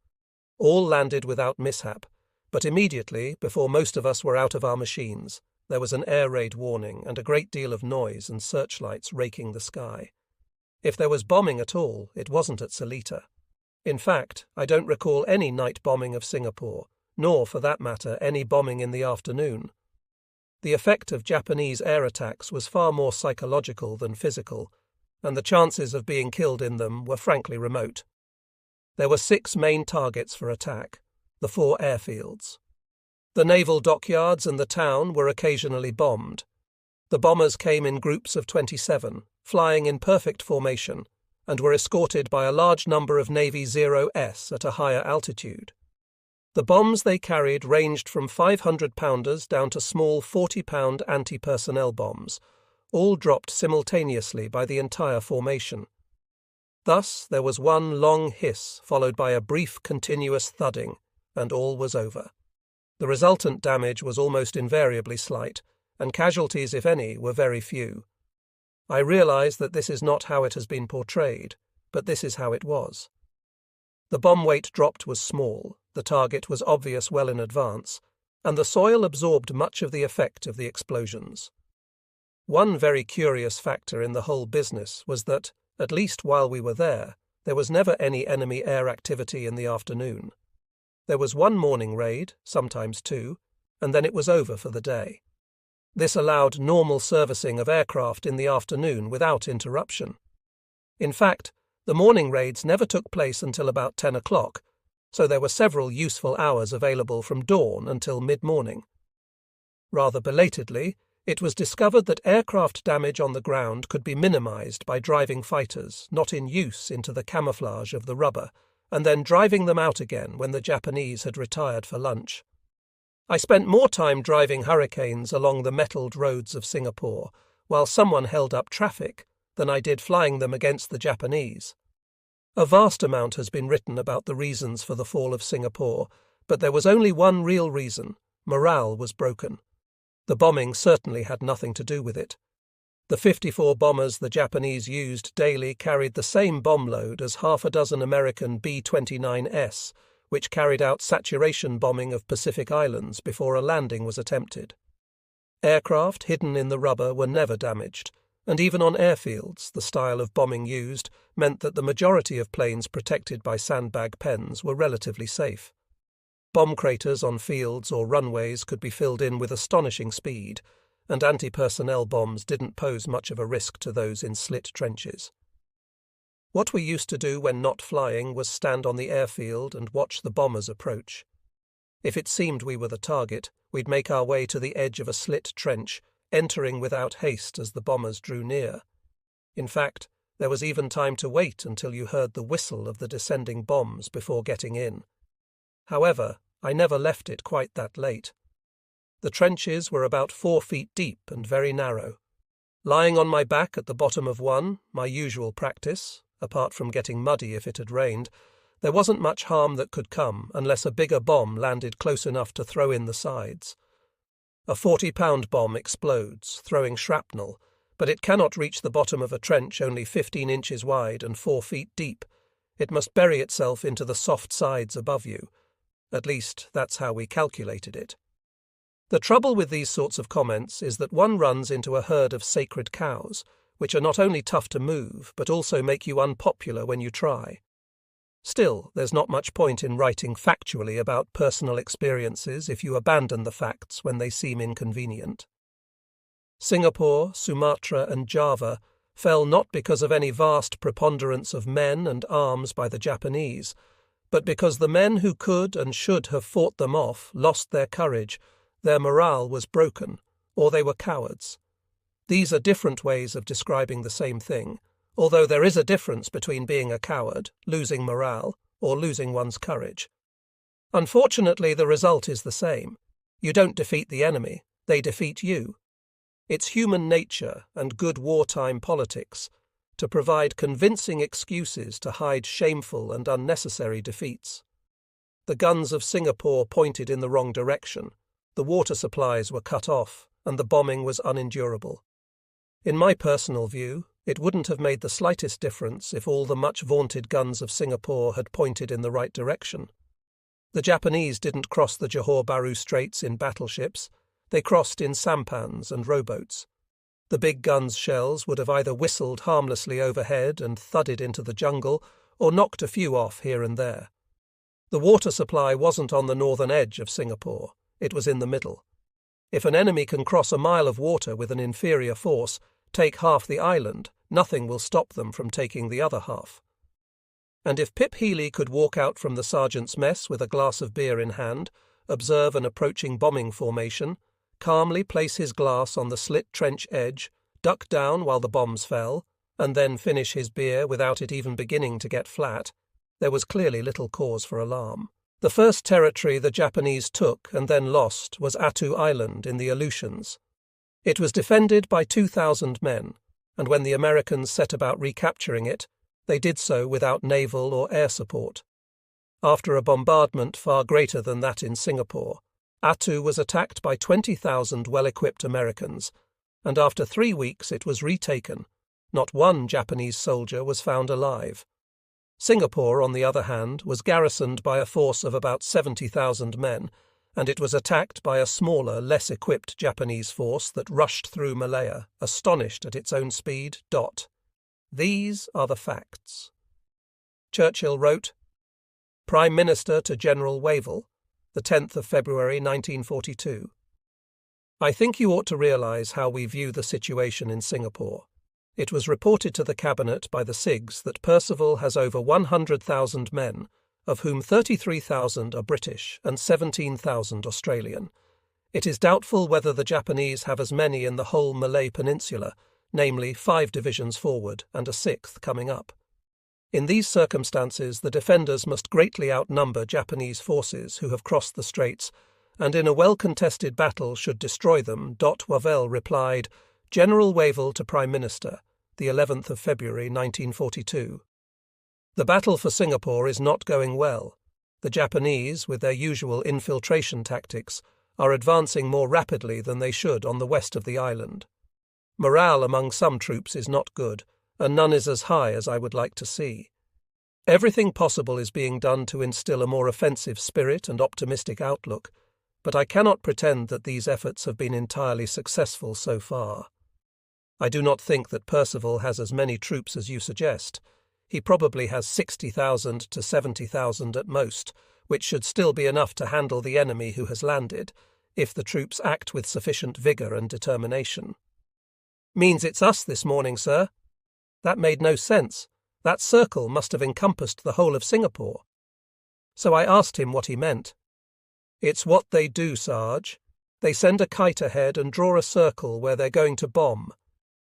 All landed without mishap, but immediately, before most of us were out of our machines, there was an air raid warning and a great deal of noise and searchlights raking the sky. If there was bombing at all, it wasn't at Seletar. In fact, I don't recall any night bombing of Singapore, nor, for that matter, any bombing in the afternoon. The effect of Japanese air attacks was far more psychological than physical, and the chances of being killed in them were frankly remote. There were 6 main targets for attack: the 4 airfields. The naval dockyards and the town were occasionally bombed. The bombers came in groups of 27, flying in perfect formation, and were escorted by a large number of Navy 0S at a higher altitude. The bombs they carried ranged from 500-pounders down to small 40-pound anti-personnel bombs, all dropped simultaneously by the entire formation. Thus there was one long hiss followed by a brief continuous thudding, and all was over. The resultant damage was almost invariably slight, and casualties, if any, were very few. I realize that this is not how it has been portrayed, but this is how it was. The bomb weight dropped was small, the target was obvious well in advance, and the soil absorbed much of the effect of the explosions. One very curious factor in the whole business was that, at least while we were there was never any enemy air activity in the afternoon. There was one morning raid, sometimes 2, and then it was over for the day. This allowed normal servicing of aircraft in the afternoon without interruption. In fact, the morning raids never took place until about 10 o'clock, so there were several useful hours available from dawn until mid-morning. Rather belatedly, it was discovered that aircraft damage on the ground could be minimized by driving fighters not in use into the camouflage of the rubber, and then driving them out again when the Japanese had retired for lunch. I spent more time driving Hurricanes along the metalled roads of Singapore, while someone held up traffic, than I did flying them against the Japanese. A vast amount has been written about the reasons for the fall of Singapore, but there was only one real reason: morale was broken. The bombing certainly had nothing to do with it. The 54 bombers the Japanese used daily carried the same bomb load as half a dozen American B-29S, which carried out saturation bombing of Pacific Islands before a landing was attempted. Aircraft hidden in the rubber were never damaged, and even on airfields the style of bombing used meant that the majority of planes protected by sandbag pens were relatively safe. Bomb craters on fields or runways could be filled in with astonishing speed, and anti-personnel bombs didn't pose much of a risk to those in slit trenches. What we used to do when not flying was stand on the airfield and watch the bombers approach. If it seemed we were the target, we'd make our way to the edge of a slit trench, entering without haste as the bombers drew near. In fact, there was even time to wait until you heard the whistle of the descending bombs before getting in. However, I never left it quite that late. The trenches were about 4 feet deep and very narrow. Lying on my back at the bottom of one, my usual practice, apart from getting muddy if it had rained, there wasn't much harm that could come unless a bigger bomb landed close enough to throw in the sides. A 40-pound bomb explodes, throwing shrapnel, but it cannot reach the bottom of a trench only 15 inches wide and 4 feet deep. It must bury itself into the soft sides above you. At least, that's how we calculated it. The trouble with these sorts of comments is that one runs into a herd of sacred cows, which are not only tough to move, but also make you unpopular when you try. Still, there's not much point in writing factually about personal experiences if you abandon the facts when they seem inconvenient. Singapore, Sumatra and Java fell not because of any vast preponderance of men and arms by the Japanese, but because the men who could and should have fought them off lost their courage, their morale was broken, or they were cowards. These are different ways of describing the same thing, although there is a difference between being a coward, losing morale, or losing one's courage. Unfortunately, the result is the same. You don't defeat the enemy, they defeat you. It's human nature and good wartime politics to provide convincing excuses to hide shameful and unnecessary defeats. The guns of Singapore pointed in the wrong direction, the water supplies were cut off, and the bombing was unendurable. In my personal view, it wouldn't have made the slightest difference if all the much-vaunted guns of Singapore had pointed in the right direction. The Japanese didn't cross the Johor Bahru Straits in battleships, they crossed in sampans and rowboats. The big guns' shells would have either whistled harmlessly overhead and thudded into the jungle, or knocked a few off here and there. The water supply wasn't on the northern edge of Singapore, it was in the middle. If an enemy can cross a mile of water with an inferior force, take half the island, nothing will stop them from taking the other half. And if Pip Healy could walk out from the sergeant's mess with a glass of beer in hand, observe an approaching bombing formation, calmly place his glass on the slit trench edge, duck down while the bombs fell, and then finish his beer without it even beginning to get flat, there was clearly little cause for alarm. The first territory the Japanese took and then lost was Attu Island in the Aleutians. It was defended by 2,000 men, and when the Americans set about recapturing it, they did so without naval or air support. After a bombardment far greater than that in Singapore, Attu was attacked by 20,000 well-equipped Americans, and after 3 weeks it was retaken. Not one Japanese soldier was found alive. Singapore, on the other hand, was garrisoned by a force of about 70,000 men, and it was attacked by a smaller, less equipped Japanese force that rushed through Malaya, astonished at its own speed. These are the facts. Churchill wrote, Prime Minister to General Wavell, the 10th of February 1942. I think you ought to realise how we view the situation in Singapore. It was reported to the Cabinet by the SIGs that Percival has over 100,000 men, of whom 33,000 are British and 17,000 Australian. It is doubtful whether the Japanese have as many in the whole Malay Peninsula, namely 5 divisions forward and a 6th coming up. In these circumstances, the defenders must greatly outnumber Japanese forces who have crossed the straits, and in a well-contested battle should destroy them. Wavell replied, General Wavell to Prime Minister, the 11th of February 1942. The battle for Singapore is not going well. The Japanese, with their usual infiltration tactics, are advancing more rapidly than they should on the west of the island. Morale among some troops is not good, and none is as high as I would like to see. Everything possible is being done to instill a more offensive spirit and optimistic outlook, but I cannot pretend that these efforts have been entirely successful so far. I do not think that Percival has as many troops as you suggest. He probably has 60,000 to 70,000 at most, which should still be enough to handle the enemy who has landed, if the troops act with sufficient vigour and determination. Means it's us this morning, sir. That made no sense. That circle must have encompassed the whole of Singapore. So I asked him what he meant. It's what they do, Sarge. They send a kite ahead and draw a circle where they're going to bomb.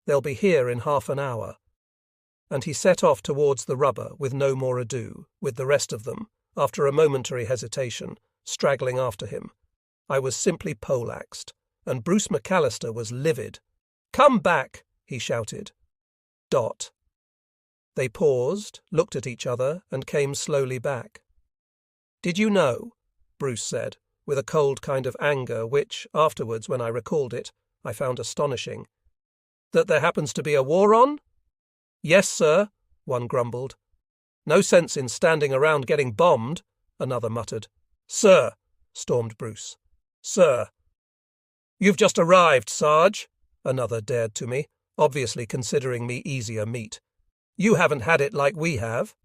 They'll be here in half an hour. And he set off towards the rubber with no more ado, with the rest of them, after a momentary hesitation, straggling after him. I was simply poleaxed, and Bruce McAllister was livid. "Come back!" he shouted. They paused, looked at each other, and came slowly back. "Did you know?" Bruce said. with a cold kind of anger which, afterwards when I recalled it, I found astonishing. "That there happens to be a war on?" "Yes, sir," one grumbled. "No sense in standing around getting bombed," another muttered. "Sir," stormed Bruce. "Sir." "You've just arrived, Sarge," another dared to me, obviously considering me easier meat. "You haven't had it like we have."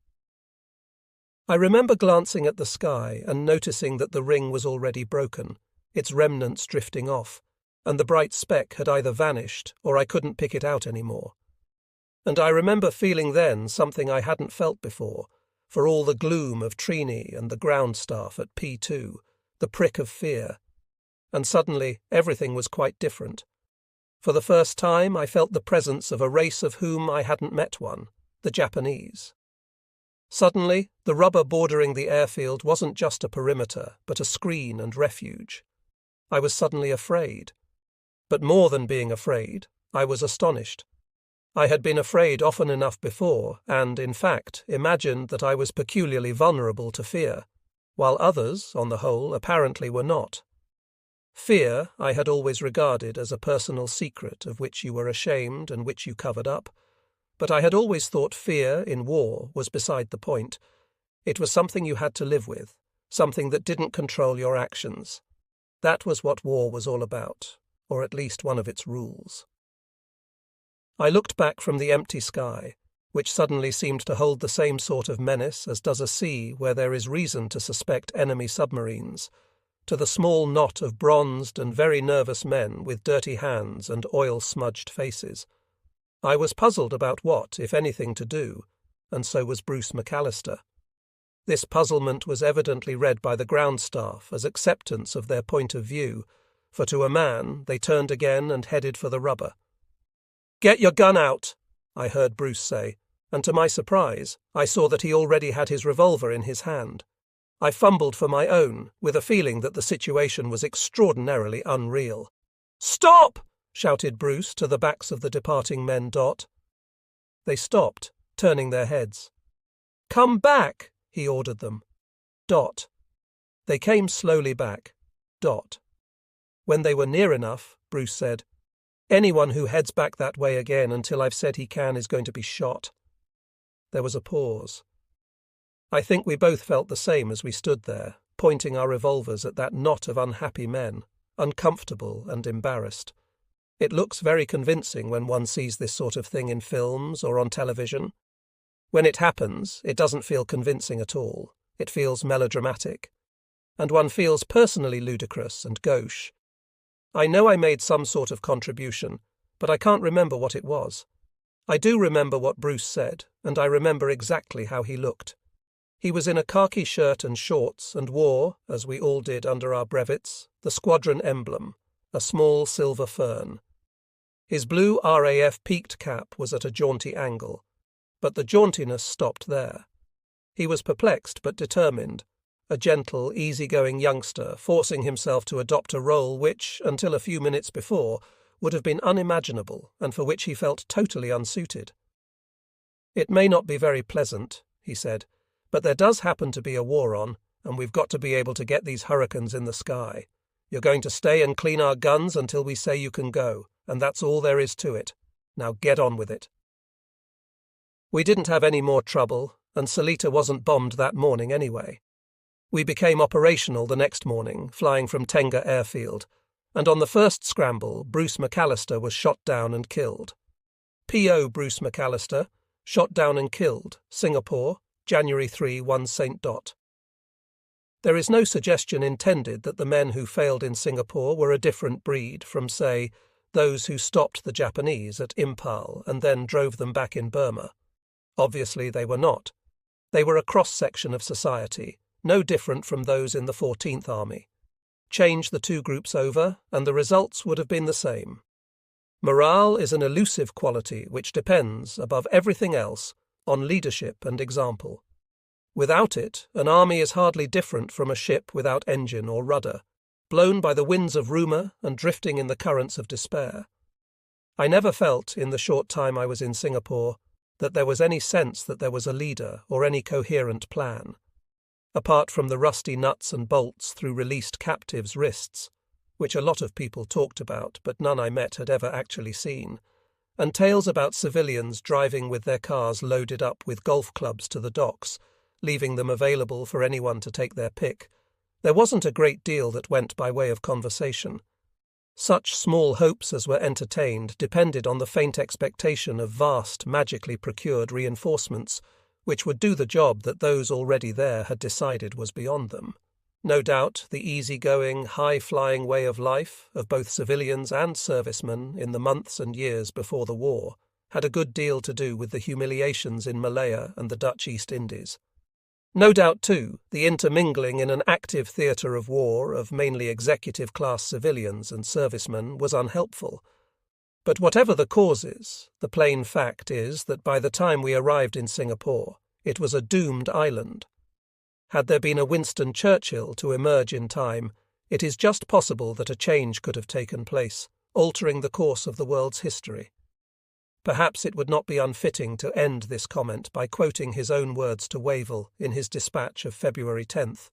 I remember glancing at the sky and noticing that the ring was already broken, its remnants drifting off, and the bright speck had either vanished or I couldn't pick it out anymore. And I remember feeling then something I hadn't felt before, for all the gloom of Trini and the ground staff at P2, the prick of fear. And suddenly everything was quite different. For the first time I felt the presence of a race of whom I hadn't met one, the Japanese. Suddenly, the rubber bordering the airfield wasn't just a perimeter, but a screen and refuge. I was suddenly afraid. But more than being afraid, I was astonished. I had been afraid often enough before, and, in fact, imagined that I was peculiarly vulnerable to fear, while others, on the whole, apparently were not. Fear I had always regarded as a personal secret of which you were ashamed and which you covered up, but I had always thought fear in war was beside the point. It was something you had to live with, something that didn't control your actions. That was what war was all about, or at least one of its rules. I looked back from the empty sky, which suddenly seemed to hold the same sort of menace as does a sea where there is reason to suspect enemy submarines, to the small knot of bronzed and very nervous men with dirty hands and oil-smudged faces. I was puzzled about what, if anything, to do, and so was Bruce McAllister. This puzzlement was evidently read by the ground staff as acceptance of their point of view, for to a man they turned again and headed for the rubber. "Get your gun out," I heard Bruce say, and to my surprise I saw that he already had his revolver in his hand. I fumbled for my own, with a feeling that the situation was extraordinarily unreal. "Stop!" shouted Bruce to the backs of the departing men. They stopped, turning their heads. "Come back!" he ordered them. They came slowly back. When they were near enough, Bruce said, "Anyone who heads back that way again until I've said he can is going to be shot." There was a pause. I think we both felt the same as we stood there, pointing our revolvers at that knot of unhappy men, uncomfortable and embarrassed. It looks very convincing when one sees this sort of thing in films or on television. When it happens, it doesn't feel convincing at all. It feels melodramatic. And one feels personally ludicrous and gauche. I know I made some sort of contribution, but I can't remember what it was. I do remember what Bruce said, and I remember exactly how he looked. He was in a khaki shirt and shorts and wore, as we all did under our brevets, the squadron emblem, a small silver fern. His blue RAF peaked cap was at a jaunty angle, but the jauntiness stopped there. He was perplexed but determined, a gentle, easy-going youngster forcing himself to adopt a role which, until a few minutes before, would have been unimaginable and for which he felt totally unsuited. "It may not be very pleasant," he said, "but there does happen to be a war on, and we've got to be able to get these hurricanes in the sky. You're going to stay and clean our guns until we say you can go, and that's all there is to it. Now get on with it." We didn't have any more trouble, and Salita wasn't bombed that morning anyway. We became operational the next morning, flying from Tenga Airfield, and on the first scramble, Bruce McAllister was shot down and killed. P.O. Bruce McAllister, shot down and killed, Singapore, January 3, 1 St. There is no suggestion intended that the men who failed in Singapore were a different breed from, say, those who stopped the Japanese at Impal and then drove them back in Burma. Obviously they were not. They were a cross-section of society, no different from those in the 14th Army. Change the two groups over, and the results would have been the same. Morale is an elusive quality which depends, above everything else, on leadership and example. Without it, an army is hardly different from a ship without engine or rudder, blown by the winds of rumour and drifting in the currents of despair. I never felt, in the short time I was in Singapore, that there was any sense that there was a leader or any coherent plan. apart from the rusty nuts and bolts through released captives' wrists, which a lot of people talked about but none I met had ever actually seen, and tales about civilians driving with their cars loaded up with golf clubs to the docks, leaving them available for anyone to take their pick, there wasn't a great deal that went by way of conversation. Such small hopes as were entertained depended on the faint expectation of vast, magically procured reinforcements, which would do the job that those already there had decided was beyond them. No doubt the easy-going, high-flying way of life of both civilians and servicemen in the months and years before the war had a good deal to do with the humiliations in Malaya and the Dutch East Indies. No doubt, too, the intermingling in an active theatre of war of mainly executive-class civilians and servicemen was unhelpful. But whatever the causes, the plain fact is that by the time we arrived in Singapore, it was a doomed island. Had there been a Winston Churchill to emerge in time, it is just possible that a change could have taken place, altering the course of the world's history. Perhaps it would not be unfitting to end this comment by quoting his own words to Wavell in his dispatch of February 10th,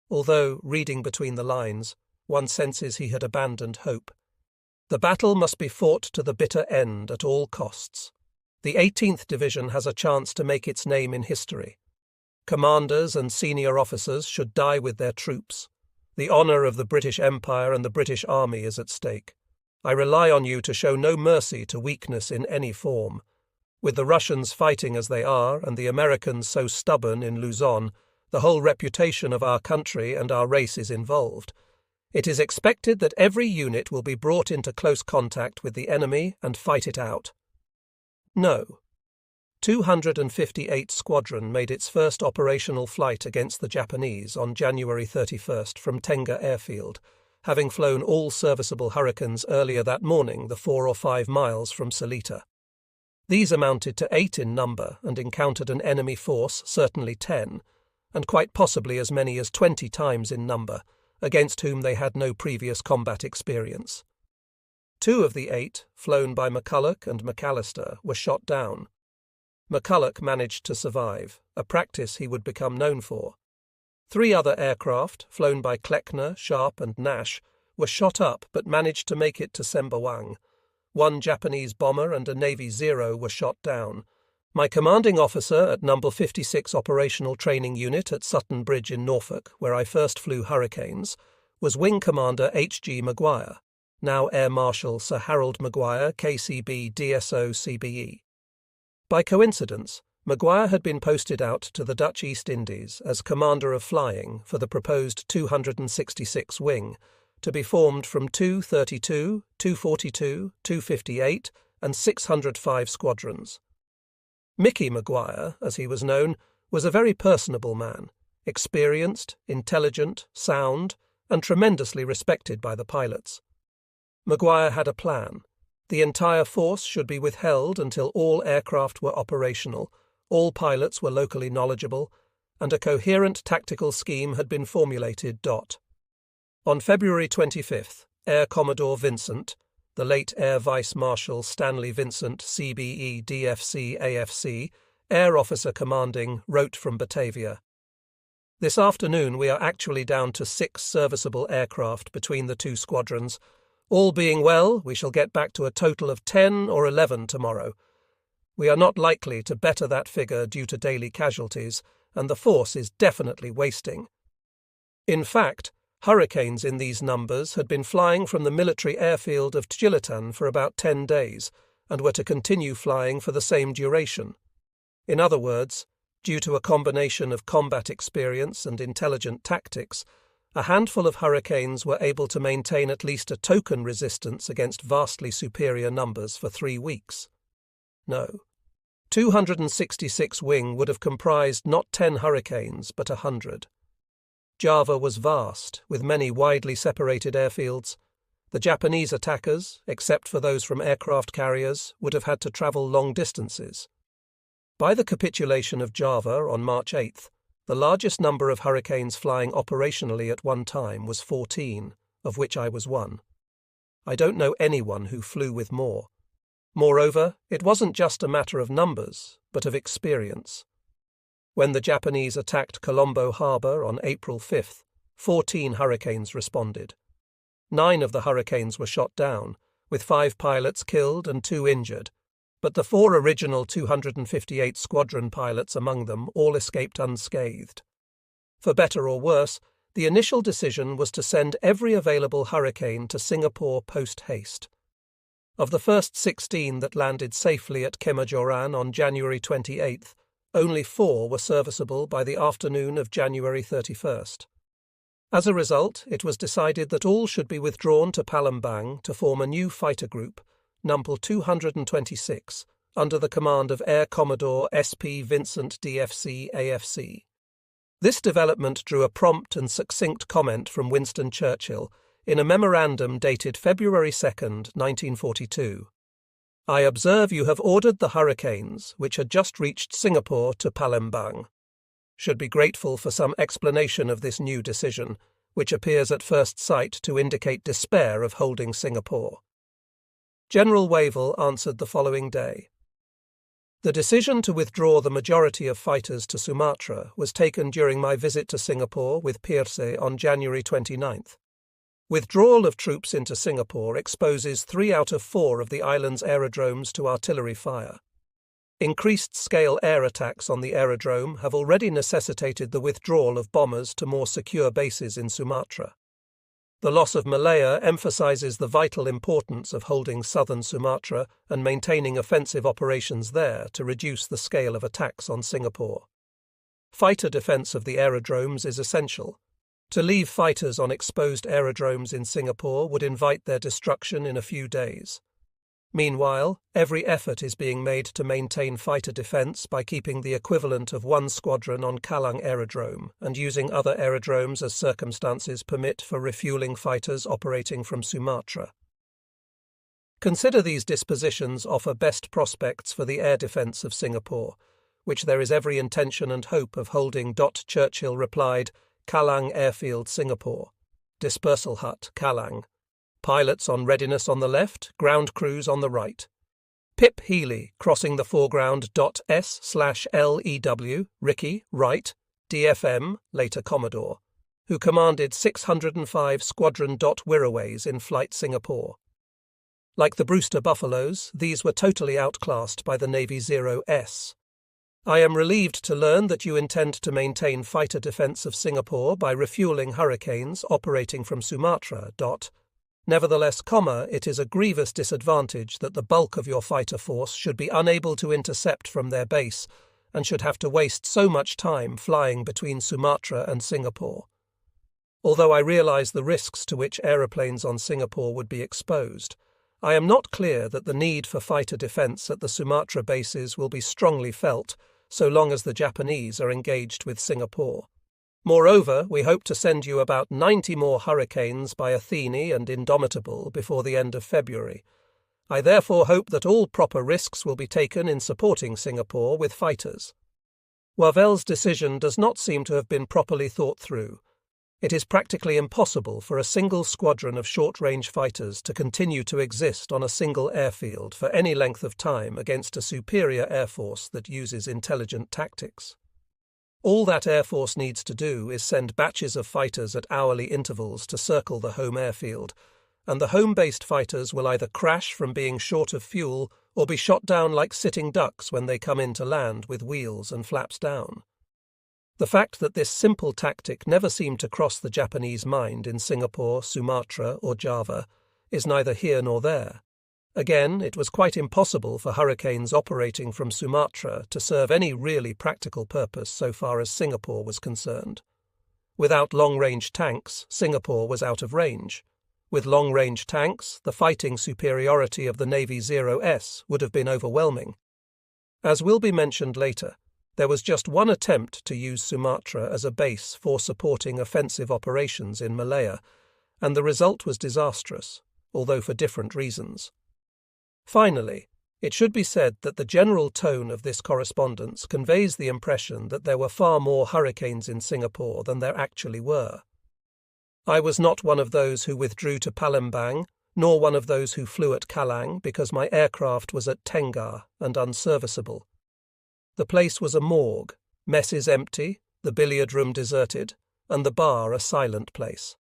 although, reading between the lines, one senses he had abandoned hope. The battle must be fought to the bitter end at all costs. The 18th Division has a chance to make its name in history. Commanders and senior officers should die with their troops. The honour of the British Empire and the British Army is at stake. I rely on you to show no mercy to weakness in any form. With the Russians fighting as they are and the Americans so stubborn in Luzon, the whole reputation of our country and our race is involved. It is expected that every unit will be brought into close contact with the enemy and fight it out. No. 258 Squadron made its first operational flight against the Japanese on January 31st from Tenga Airfield, having flown all serviceable Hurricanes earlier that morning the 4 or 5 miles from Seletar. These amounted to 8 in number and encountered an enemy force, certainly 10, and quite possibly as many as 20 times in number, against whom they had no previous combat experience. 2 of the 8, flown by McCulloch and McAllister, were shot down. McCulloch managed to survive, a practice he would become known for. 3 other aircraft, flown by Kleckner, Sharp and Nash, were shot up but managed to make it to Sembawang. 1 Japanese bomber and a Navy Zero were shot down. My commanding officer at No. 56 Operational Training Unit at Sutton Bridge in Norfolk, where I first flew Hurricanes, was Wing Commander H.G. Maguire, now Air Marshal Sir Harold Maguire, KCB DSO CBE. By coincidence, Maguire had been posted out to the Dutch East Indies as Commander of Flying for the proposed 266 Wing, to be formed from 232, 242, 258 and 605 squadrons. Mickey Maguire, as he was known, was a very personable man, experienced, intelligent, sound, and tremendously respected by the pilots. Maguire had a plan. The entire force should be withheld until all aircraft were operational, all pilots were locally knowledgeable, and a coherent tactical scheme had been formulated. On February 25th, Air Commodore Vincent, the late Air Vice Marshal Stanley Vincent, CBE DFC AFC, Air Officer Commanding, wrote from Batavia, "This afternoon we are actually down to 6 serviceable aircraft between the 2 squadrons. All being well, we shall get back to a total of 10 or 11 tomorrow. We are not likely to better that figure due to daily casualties, and the force is definitely wasting." In fact, Hurricanes in these numbers had been flying from the military airfield of Tjilatan for about 10 days, and were to continue flying for the same duration. In other words, due to a combination of combat experience and intelligent tactics, a handful of Hurricanes were able to maintain at least a token resistance against vastly superior numbers for 3 weeks. No. 266 Wing would have comprised not 10 Hurricanes, but 100. Java was vast, with many widely separated airfields. The Japanese attackers, except for those from aircraft carriers, would have had to travel long distances. By the capitulation of Java on March 8th, the largest number of Hurricanes flying operationally at one time was 14, of which I was one. I don't know anyone who flew with more. Moreover, it wasn't just a matter of numbers, but of experience. When the Japanese attacked Colombo Harbor on April 5th, 14 Hurricanes responded. 9 of the Hurricanes were shot down, with 5 pilots killed and 2 injured, but the 4 original 258 squadron pilots among them all escaped unscathed. For better or worse, the initial decision was to send every available Hurricane to Singapore post-haste. Of the first 16 that landed safely at Kemajoran on January 28th, only 4 were serviceable by the afternoon of January 31st. As a result, it was decided that all should be withdrawn to Palembang to form a new fighter group, Number 226, under the command of Air Commodore S.P. Vincent DFC AFC. This development drew a prompt and succinct comment from Winston Churchill in a memorandum dated February 2, 1942. I observe you have ordered the Hurricanes, which had just reached Singapore, to Palembang. Should be grateful for some explanation of this new decision, which appears at first sight to indicate despair of holding Singapore. General Wavell answered the following day. The decision to withdraw the majority of fighters to Sumatra was taken during my visit to Singapore with Pierce on January 29th. Withdrawal of troops into Singapore exposes 3 out of 4 of the island's aerodromes to artillery fire. Increased-scale air attacks on the aerodrome have already necessitated the withdrawal of bombers to more secure bases in Sumatra. The loss of Malaya emphasizes the vital importance of holding southern Sumatra and maintaining offensive operations there to reduce the scale of attacks on Singapore. Fighter defense of the aerodromes is essential. To leave fighters on exposed aerodromes in Singapore would invite their destruction in a few days. Meanwhile, every effort is being made to maintain fighter defense by keeping the equivalent of 1 squadron on Kallang Aerodrome and using other aerodromes as circumstances permit for refueling fighters operating from Sumatra. Consider these dispositions offer best prospects for the air defense of Singapore, which there is every intention and hope of holding. Churchill replied, Kallang Airfield, Singapore. Dispersal hut, Kallang. Pilots on readiness on the left, ground crews on the right. Pip Healy, crossing the foreground. S/LEW, Ricky, right, DFM, later Commodore, who commanded 605 Squadron. Wirraways in Flight Singapore. Like the Brewster Buffaloes, these were totally outclassed by the Navy 0S. I am relieved to learn that you intend to maintain fighter defense of Singapore by refueling Hurricanes operating from Sumatra. Nevertheless, it is a grievous disadvantage that the bulk of your fighter force should be unable to intercept from their base and should have to waste so much time flying between Sumatra and Singapore. Although I realize the risks to which aeroplanes on Singapore would be exposed, I am not clear that the need for fighter defense at the Sumatra bases will be strongly felt so long as the Japanese are engaged with Singapore. Moreover, we hope to send you about 90 more Hurricanes by Athene and Indomitable before the end of February. I therefore hope that all proper risks will be taken in supporting Singapore with fighters. Wavell's decision does not seem to have been properly thought through. It is practically impossible for a single squadron of short-range fighters to continue to exist on a single airfield for any length of time against a superior air force that uses intelligent tactics. All that air force needs to do is send batches of fighters at hourly intervals to circle the home airfield, and the home-based fighters will either crash from being short of fuel or be shot down like sitting ducks when they come in to land with wheels and flaps down. The fact that this simple tactic never seemed to cross the Japanese mind in Singapore, Sumatra, or Java is neither here nor there. Again, it was quite impossible for Hurricanes operating from Sumatra to serve any really practical purpose so far as Singapore was concerned. Without long-range tanks, Singapore was out of range. With long-range tanks, the fighting superiority of the Navy 0S would have been overwhelming. As will be mentioned later, there was just one attempt to use Sumatra as a base for supporting offensive operations in Malaya, and the result was disastrous, although for different reasons. Finally, it should be said that the general tone of this correspondence conveys the impression that there were far more Hurricanes in Singapore than there actually were. I was not one of those who withdrew to Palembang, nor one of those who flew at Kallang because my aircraft was at Tengah and unserviceable. The place was a morgue, messes empty, the billiard room deserted, and the bar a silent place.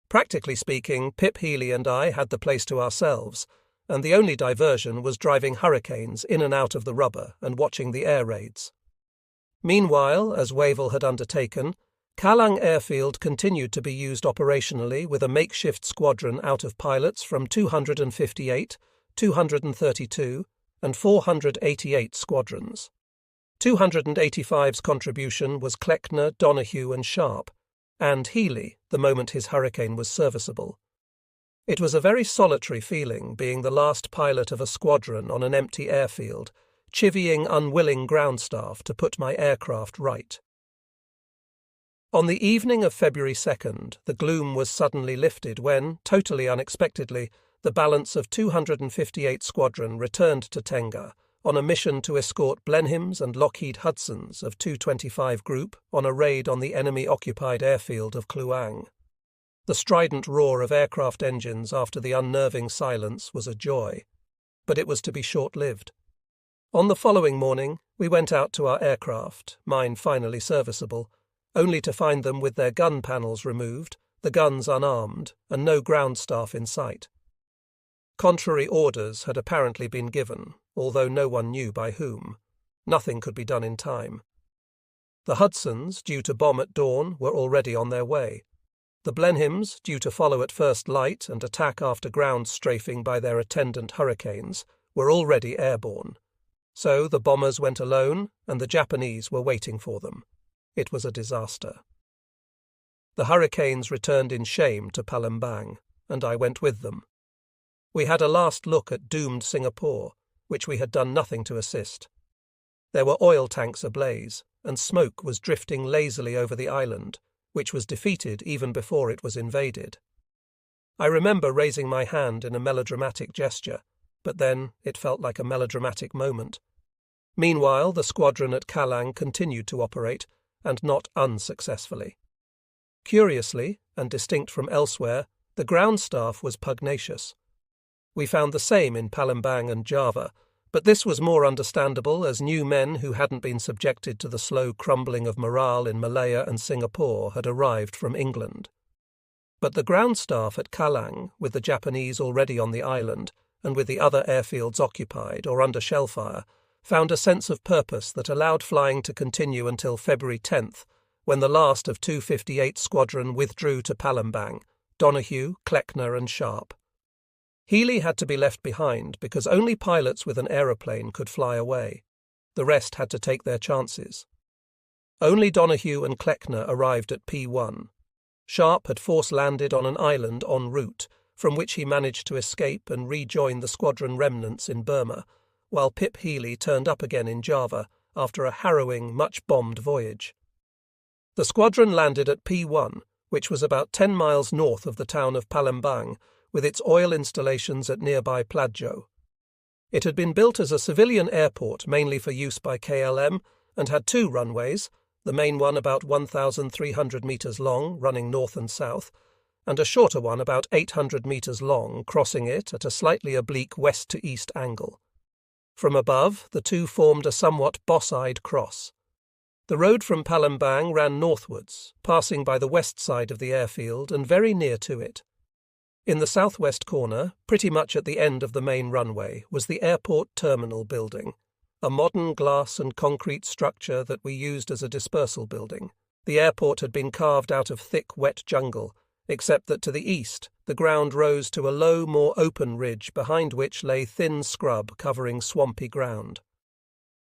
Practically speaking, Pip Healy and I had the place to ourselves, and the only diversion was driving Hurricanes in and out of the rubber and watching the air raids. Meanwhile, as Wavell had undertaken, Kallang Airfield continued to be used operationally with a makeshift squadron out of pilots from 258, 232, and 488 squadrons. 285's contribution was Kleckner, Donahue and Sharp, and Healy the moment his Hurricane was serviceable. It was a very solitary feeling being the last pilot of a squadron on an empty airfield, chivying unwilling ground staff to put my aircraft right. On the evening of February 2nd, the gloom was suddenly lifted when, totally unexpectedly, the balance of 258 Squadron returned to Tenga on a mission to escort Blenheims and Lockheed Hudsons of 225 Group on a raid on the enemy-occupied airfield of Kluang. The strident roar of aircraft engines after the unnerving silence was a joy, but it was to be short-lived. On the following morning, we went out to our aircraft, mine finally serviceable, only to find them with their gun panels removed, the guns unarmed, and no ground staff in sight. Contrary orders had apparently been given, although no one knew by whom. Nothing could be done in time. The Hudsons, due to bomb at dawn, were already on their way. The Blenheims, due to follow at first light and attack after ground strafing by their attendant Hurricanes, were already airborne. So the bombers went alone, and the Japanese were waiting for them. It was a disaster. The Hurricanes returned in shame to Palembang, and I went with them. We had a last look at doomed Singapore, which we had done nothing to assist. There were oil tanks ablaze, and smoke was drifting lazily over the island, which was defeated even before it was invaded. I remember raising my hand in a melodramatic gesture, but then it felt like a melodramatic moment. Meanwhile, the squadron at Kallang continued to operate, and not unsuccessfully. Curiously, and distinct from elsewhere, the ground staff was pugnacious. We found the same in Palembang and Java, but this was more understandable as new men who hadn't been subjected to the slow crumbling of morale in Malaya and Singapore had arrived from England. But the ground staff at Kallang, with the Japanese already on the island, and with the other airfields occupied or under shell fire, found a sense of purpose that allowed flying to continue until February 10th, when the last of 258 Squadron withdrew to Palembang, Donahue, Kleckner and Sharp. Healy had to be left behind because only pilots with an aeroplane could fly away. The rest had to take their chances. Only Donahue and Kleckner arrived at P1. Sharp had force-landed on an island en route, from which he managed to escape and rejoin the squadron remnants in Burma, while Pip Healy turned up again in Java after a harrowing, much-bombed voyage. The squadron landed at P1, which was about 10 miles north of the town of Palembang, with its oil installations at nearby Pladjo. It had been built as a civilian airport mainly for use by KLM and had two runways, the main one about 1,300 metres long, running north and south, and a shorter one about 800 metres long, crossing it at a slightly oblique west-to-east angle. From above, the two formed a somewhat boss-eyed cross. The road from Palembang ran northwards, passing by the west side of the airfield and very near to it. In the southwest corner, pretty much at the end of the main runway, was the airport terminal building, a modern glass and concrete structure that we used as a dispersal building. The airport had been carved out of thick, wet jungle, except that to the east the ground rose to a low, more open ridge behind which lay thin scrub covering swampy ground.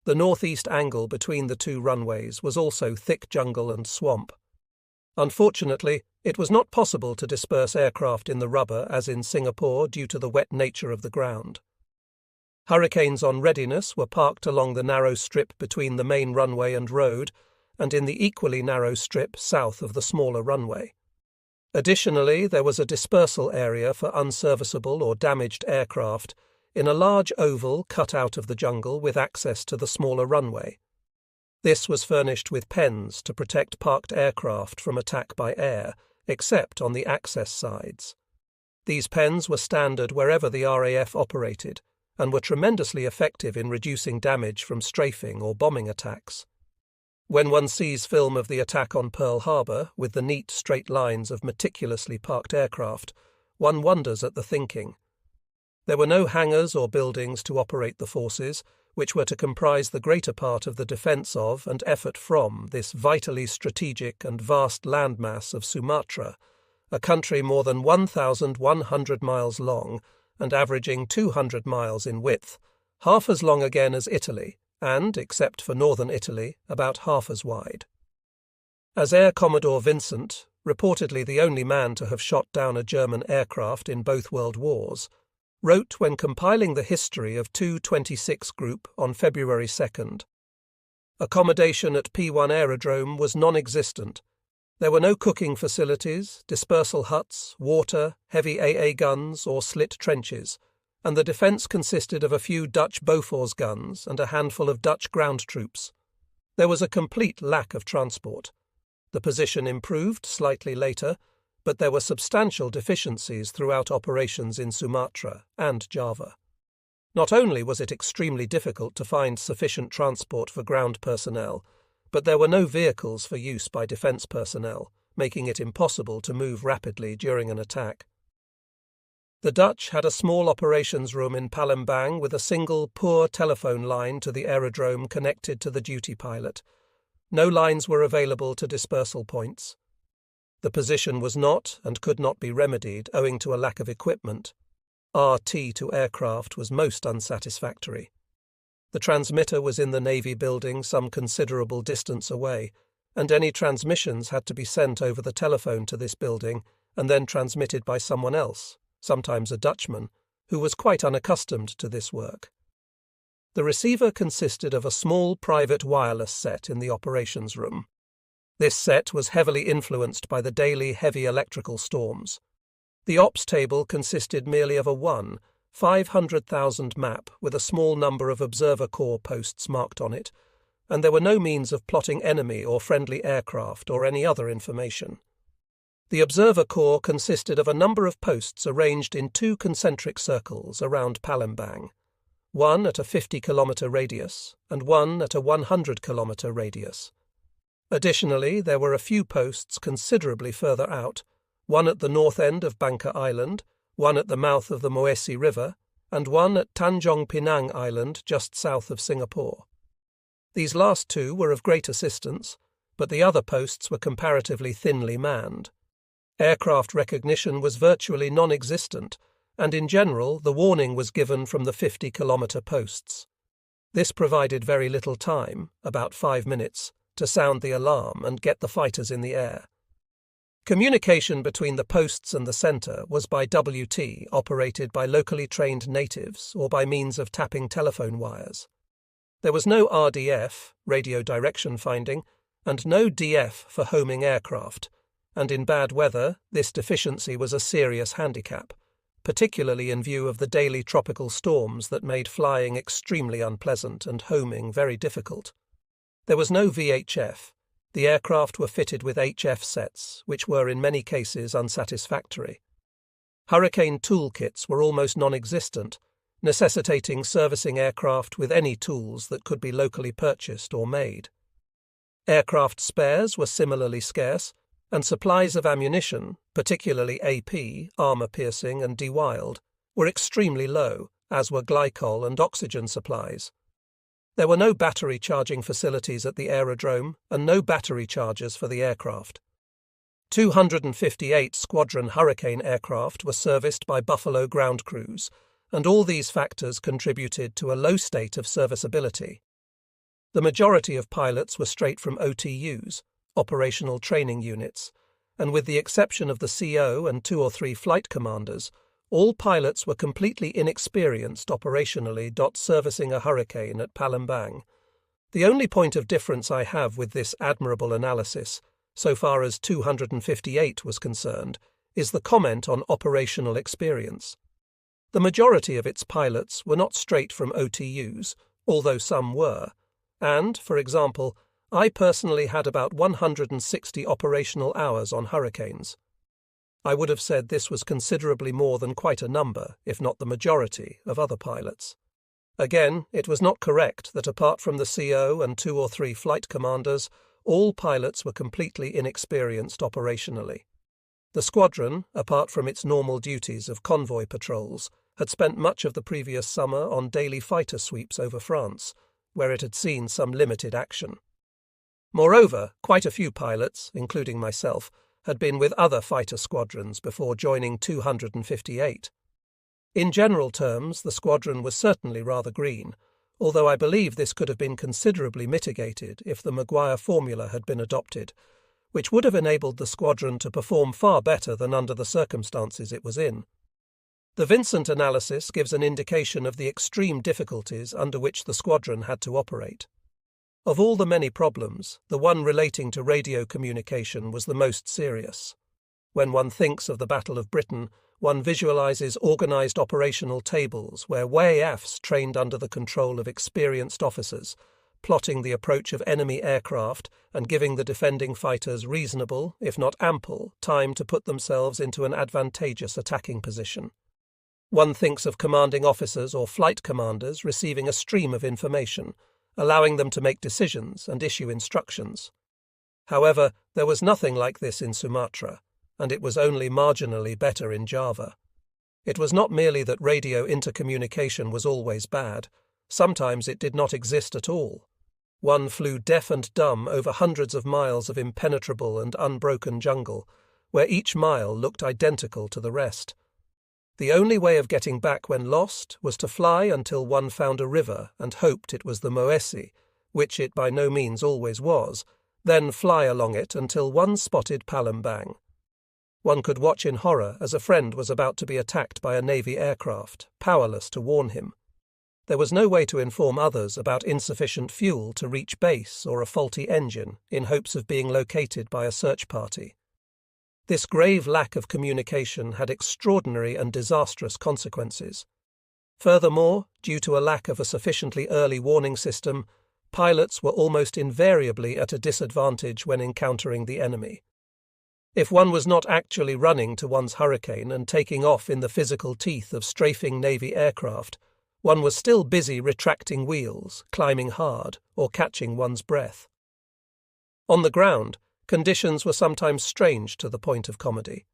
The northeast angle between the two runways was also thick jungle and swamp. Unfortunately, it was not possible to disperse aircraft in the rubber as in Singapore due to the wet nature of the ground. Hurricanes on readiness were parked along the narrow strip between the main runway and road, and in the equally narrow strip south of the smaller runway. Additionally, there was a dispersal area for unserviceable or damaged aircraft in a large oval cut out of the jungle with access to the smaller runway. This was furnished with pens to protect parked aircraft from attack by air, except on the access sides. These pens were standard wherever the RAF operated, and were tremendously effective in reducing damage from strafing or bombing attacks. When one sees film of the attack on Pearl Harbor, with the neat straight lines of meticulously parked aircraft, one wonders at the thinking. There were no hangars or buildings to operate the forces, which were to comprise the greater part of the defence of and effort from this vitally strategic and vast landmass of Sumatra, a country more than 1,100 miles long and averaging 200 miles in width, half as long again as Italy, and, except for northern Italy, about half as wide. As Air Commodore Vincent, reportedly the only man to have shot down a German aircraft in both World Wars, wrote when compiling the history of Tu-26 Group on February 2nd, accommodation at P1 Aerodrome was non-existent. There were no cooking facilities, dispersal huts, water, heavy AA guns or slit trenches, and the defence consisted of a few Dutch Bofors guns and a handful of Dutch ground troops. There was a complete lack of transport. The position improved slightly later, but there were substantial deficiencies throughout operations in Sumatra and Java. Not only was it extremely difficult to find sufficient transport for ground personnel, but there were no vehicles for use by defence personnel, making it impossible to move rapidly during an attack. The Dutch had a small operations room in Palembang with a single poor telephone line to the aerodrome connected to the duty pilot. No lines were available to dispersal points. The position was not and could not be remedied owing to a lack of equipment. RT to aircraft was most unsatisfactory. The transmitter was in the Navy building some considerable distance away, and any transmissions had to be sent over the telephone to this building and then transmitted by someone else, sometimes a Dutchman, who was quite unaccustomed to this work. The receiver consisted of a small private wireless set in the operations room. This set was heavily influenced by the daily heavy electrical storms. The ops table consisted merely of a 500,000 map with a small number of observer corps posts marked on it, and there were no means of plotting enemy or friendly aircraft or any other information. The observer corps consisted of a number of posts arranged in 2 concentric circles around Palembang, one at a 50-kilometre radius and one at a 100-kilometre radius. Additionally, there were a few posts considerably further out, one at the north end of Bangka Island, one at the mouth of the Moesi River, and one at Tanjong Pinang Island just south of Singapore. These last 2 were of great assistance, but the other posts were comparatively thinly manned. Aircraft recognition was virtually non-existent, and in general the warning was given from the 50-kilometre posts. This provided very little time, about 5 minutes, to sound the alarm and get the fighters in the air. Communication between the posts and the centre was by WT operated by locally trained natives or by means of tapping telephone wires. There was no RDF, radio direction finding, and no DF for homing aircraft, and in bad weather this deficiency was a serious handicap, particularly in view of the daily tropical storms that made flying extremely unpleasant and homing very difficult. There was no VHF. The aircraft were fitted with HF sets, which were in many cases unsatisfactory. Hurricane toolkits were almost non-existent, necessitating servicing aircraft with any tools that could be locally purchased or made. Aircraft spares were similarly scarce, and supplies of ammunition, particularly AP, armour-piercing and de-wild, were extremely low, as were glycol and oxygen supplies. There were no battery charging facilities at the aerodrome and no battery chargers for the aircraft. 258 Squadron Hurricane aircraft were serviced by Buffalo ground crews, and all these factors contributed to a low state of serviceability. The majority of pilots were straight from OTUs, operational training units, and with the exception of the CO and 2 or 3 flight commanders, all pilots were completely inexperienced operationally servicing a Hurricane at Palembang. The only point of difference I have with this admirable analysis, so far as 258 was concerned, is the comment on operational experience. The majority of its pilots were not straight from OTUs, although some were, and, for example, I personally had about 160 operational hours on Hurricanes. I would have said this was considerably more than quite a number, if not the majority, of other pilots. Again, it was not correct that apart from the CO and 2 or 3 flight commanders, all pilots were completely inexperienced operationally. The squadron, apart from its normal duties of convoy patrols, had spent much of the previous summer on daily fighter sweeps over France, where it had seen some limited action. Moreover, quite a few pilots, including myself, had been with other fighter squadrons before joining 258. In general terms, the squadron was certainly rather green, although I believe this could have been considerably mitigated if the Maguire formula had been adopted, which would have enabled the squadron to perform far better than under the circumstances it was in. The Vincent analysis gives an indication of the extreme difficulties under which the squadron had to operate. Of all the many problems, the one relating to radio communication was the most serious. When one thinks of the Battle of Britain, one visualizes organized operational tables where WAAFs trained under the control of experienced officers, plotting the approach of enemy aircraft and giving the defending fighters reasonable, if not ample, time to put themselves into an advantageous attacking position. One thinks of commanding officers or flight commanders receiving a stream of information, allowing them to make decisions and issue instructions. However, there was nothing like this in Sumatra, and it was only marginally better in Java. It was not merely that radio intercommunication was always bad, sometimes it did not exist at all. One flew deaf and dumb over hundreds of miles of impenetrable and unbroken jungle, where each mile looked identical to the rest. The only way of getting back when lost was to fly until one found a river and hoped it was the Moesi, which it by no means always was, then fly along it until one spotted Palembang. One could watch in horror as a friend was about to be attacked by a Navy aircraft, powerless to warn him. There was no way to inform others about insufficient fuel to reach base or a faulty engine in hopes of being located by a search party. This grave lack of communication had extraordinary and disastrous consequences. Furthermore, due to a lack of a sufficiently early warning system, pilots were almost invariably at a disadvantage when encountering the enemy. If one was not actually running to one's hurricane and taking off in the physical teeth of strafing Navy aircraft, one was still busy retracting wheels, climbing hard, or catching one's breath. On the ground, conditions were sometimes strange to the point of comedy.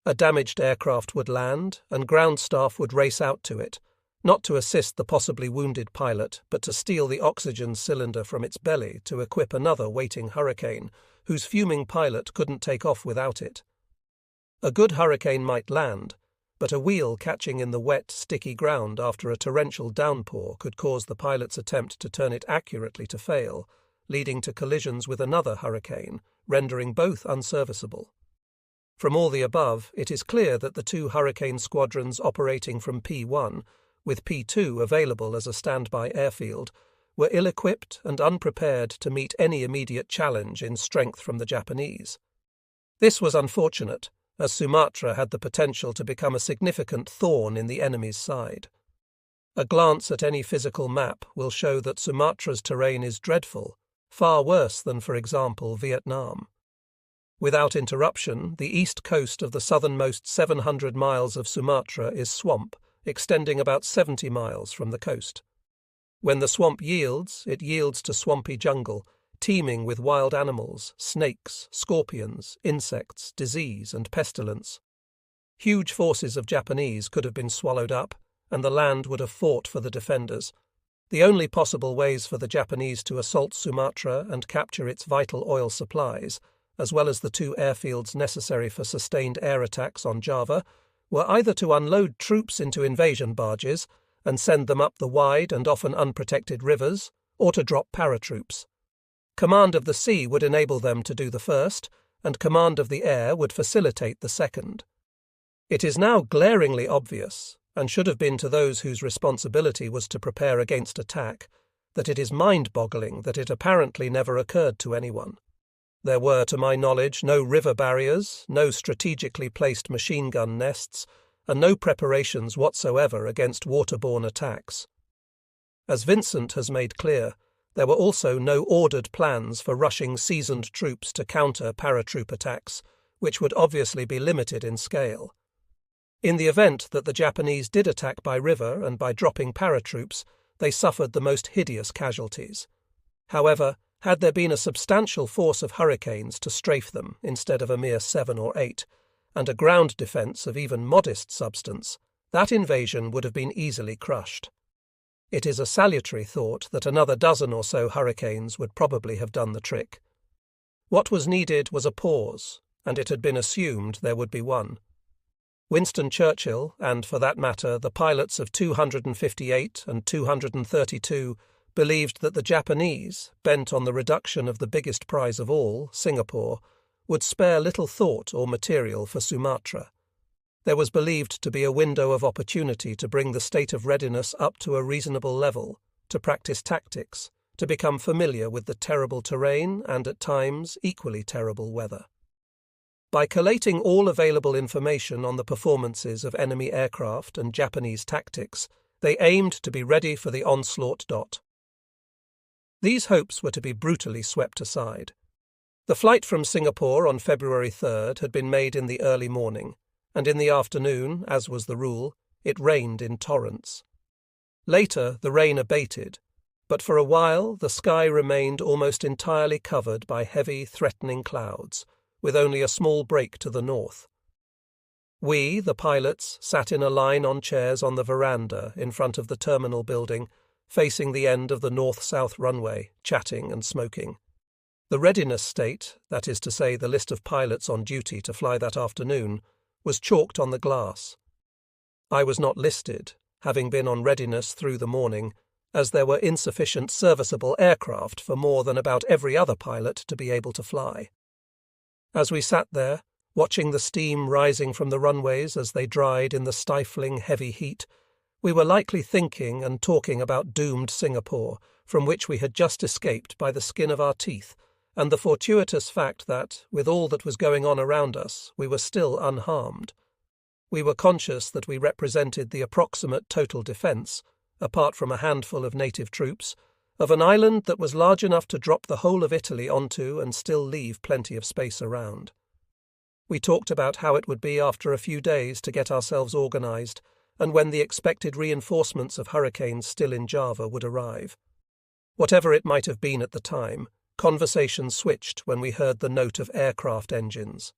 A damaged aircraft would land, and ground staff would race out to it, not to assist the possibly wounded pilot, but to steal the oxygen cylinder from its belly to equip another waiting hurricane, whose fuming pilot couldn't take off without it. A good hurricane might land, but a wheel catching in the wet, sticky ground after a torrential downpour could cause the pilot's attempt to turn it accurately to fail, leading to collisions with another hurricane, rendering both unserviceable. From all the above, it is clear that the two hurricane squadrons operating from P1, with P2 available as a standby airfield, were ill-equipped and unprepared to meet any immediate challenge in strength from the Japanese. This was unfortunate, as Sumatra had the potential to become a significant thorn in the enemy's side. A glance at any physical map will show that Sumatra's terrain is dreadful, far worse than, for example, Vietnam. Without interruption, the east coast of the southernmost 700 miles of Sumatra is swamp, extending about 70 miles from the coast. When the swamp yields, it yields to swampy jungle, teeming with wild animals, snakes, scorpions, insects, disease, and pestilence. Huge forces of Japanese could have been swallowed up, and the land would have fought for the defenders. The only possible ways for the Japanese to assault Sumatra and capture its vital oil supplies, as well as the two airfields necessary for sustained air attacks on Java, were either to unload troops into invasion barges and send them up the wide and often unprotected rivers, or to drop paratroops. Command of the sea would enable them to do the first, and command of the air would facilitate the second. It is now glaringly obvious, and should have been to those whose responsibility was to prepare against attack, that it is mind-boggling that it apparently never occurred to anyone. There were, to my knowledge, no river barriers, no strategically placed machine gun nests, and no preparations whatsoever against waterborne attacks. As Vincent has made clear, there were also no ordered plans for rushing seasoned troops to counter paratroop attacks, which would obviously be limited in scale. In the event that the Japanese did attack by river and by dropping paratroops, they suffered the most hideous casualties. However, had there been a substantial force of hurricanes to strafe them instead of a mere 7 or 8, and a ground defence of even modest substance, that invasion would have been easily crushed. It is a salutary thought that another dozen or so hurricanes would probably have done the trick. What was needed was a pause, and it had been assumed there would be one. Winston Churchill, and for that matter the pilots of 258 and 232, believed that the Japanese, bent on the reduction of the biggest prize of all, Singapore, would spare little thought or material for Sumatra. There was believed to be a window of opportunity to bring the state of readiness up to a reasonable level, to practice tactics, to become familiar with the terrible terrain and, at times, equally terrible weather. By collating all available information on the performances of enemy aircraft and Japanese tactics, they aimed to be ready for the onslaught. These hopes were to be brutally swept aside. The flight from Singapore on February 3rd had been made in the early morning, and in the afternoon, as was the rule, it rained in torrents. Later the rain abated, but for a while the sky remained almost entirely covered by heavy, threatening clouds, with only a small break to the north. We, the pilots, sat in a line on chairs on the veranda in front of the terminal building, facing the end of the north-south runway, chatting and smoking. The readiness state, that is to say the list of pilots on duty to fly that afternoon, was chalked on the glass. I was not listed, having been on readiness through the morning, as there were insufficient serviceable aircraft for more than about every other pilot to be able to fly. As we sat there, watching the steam rising from the runways as they dried in the stifling heavy heat, we were likely thinking and talking about doomed Singapore, from which we had just escaped by the skin of our teeth, and the fortuitous fact that, with all that was going on around us, we were still unharmed. We were conscious that we represented the approximate total defence, apart from a handful of native troops, of an island that was large enough to drop the whole of Italy onto and still leave plenty of space around. We talked about how it would be after a few days to get ourselves organised, and when the expected reinforcements of hurricanes still in Java would arrive. Whatever it might have been at the time, conversation switched when we heard the note of aircraft engines.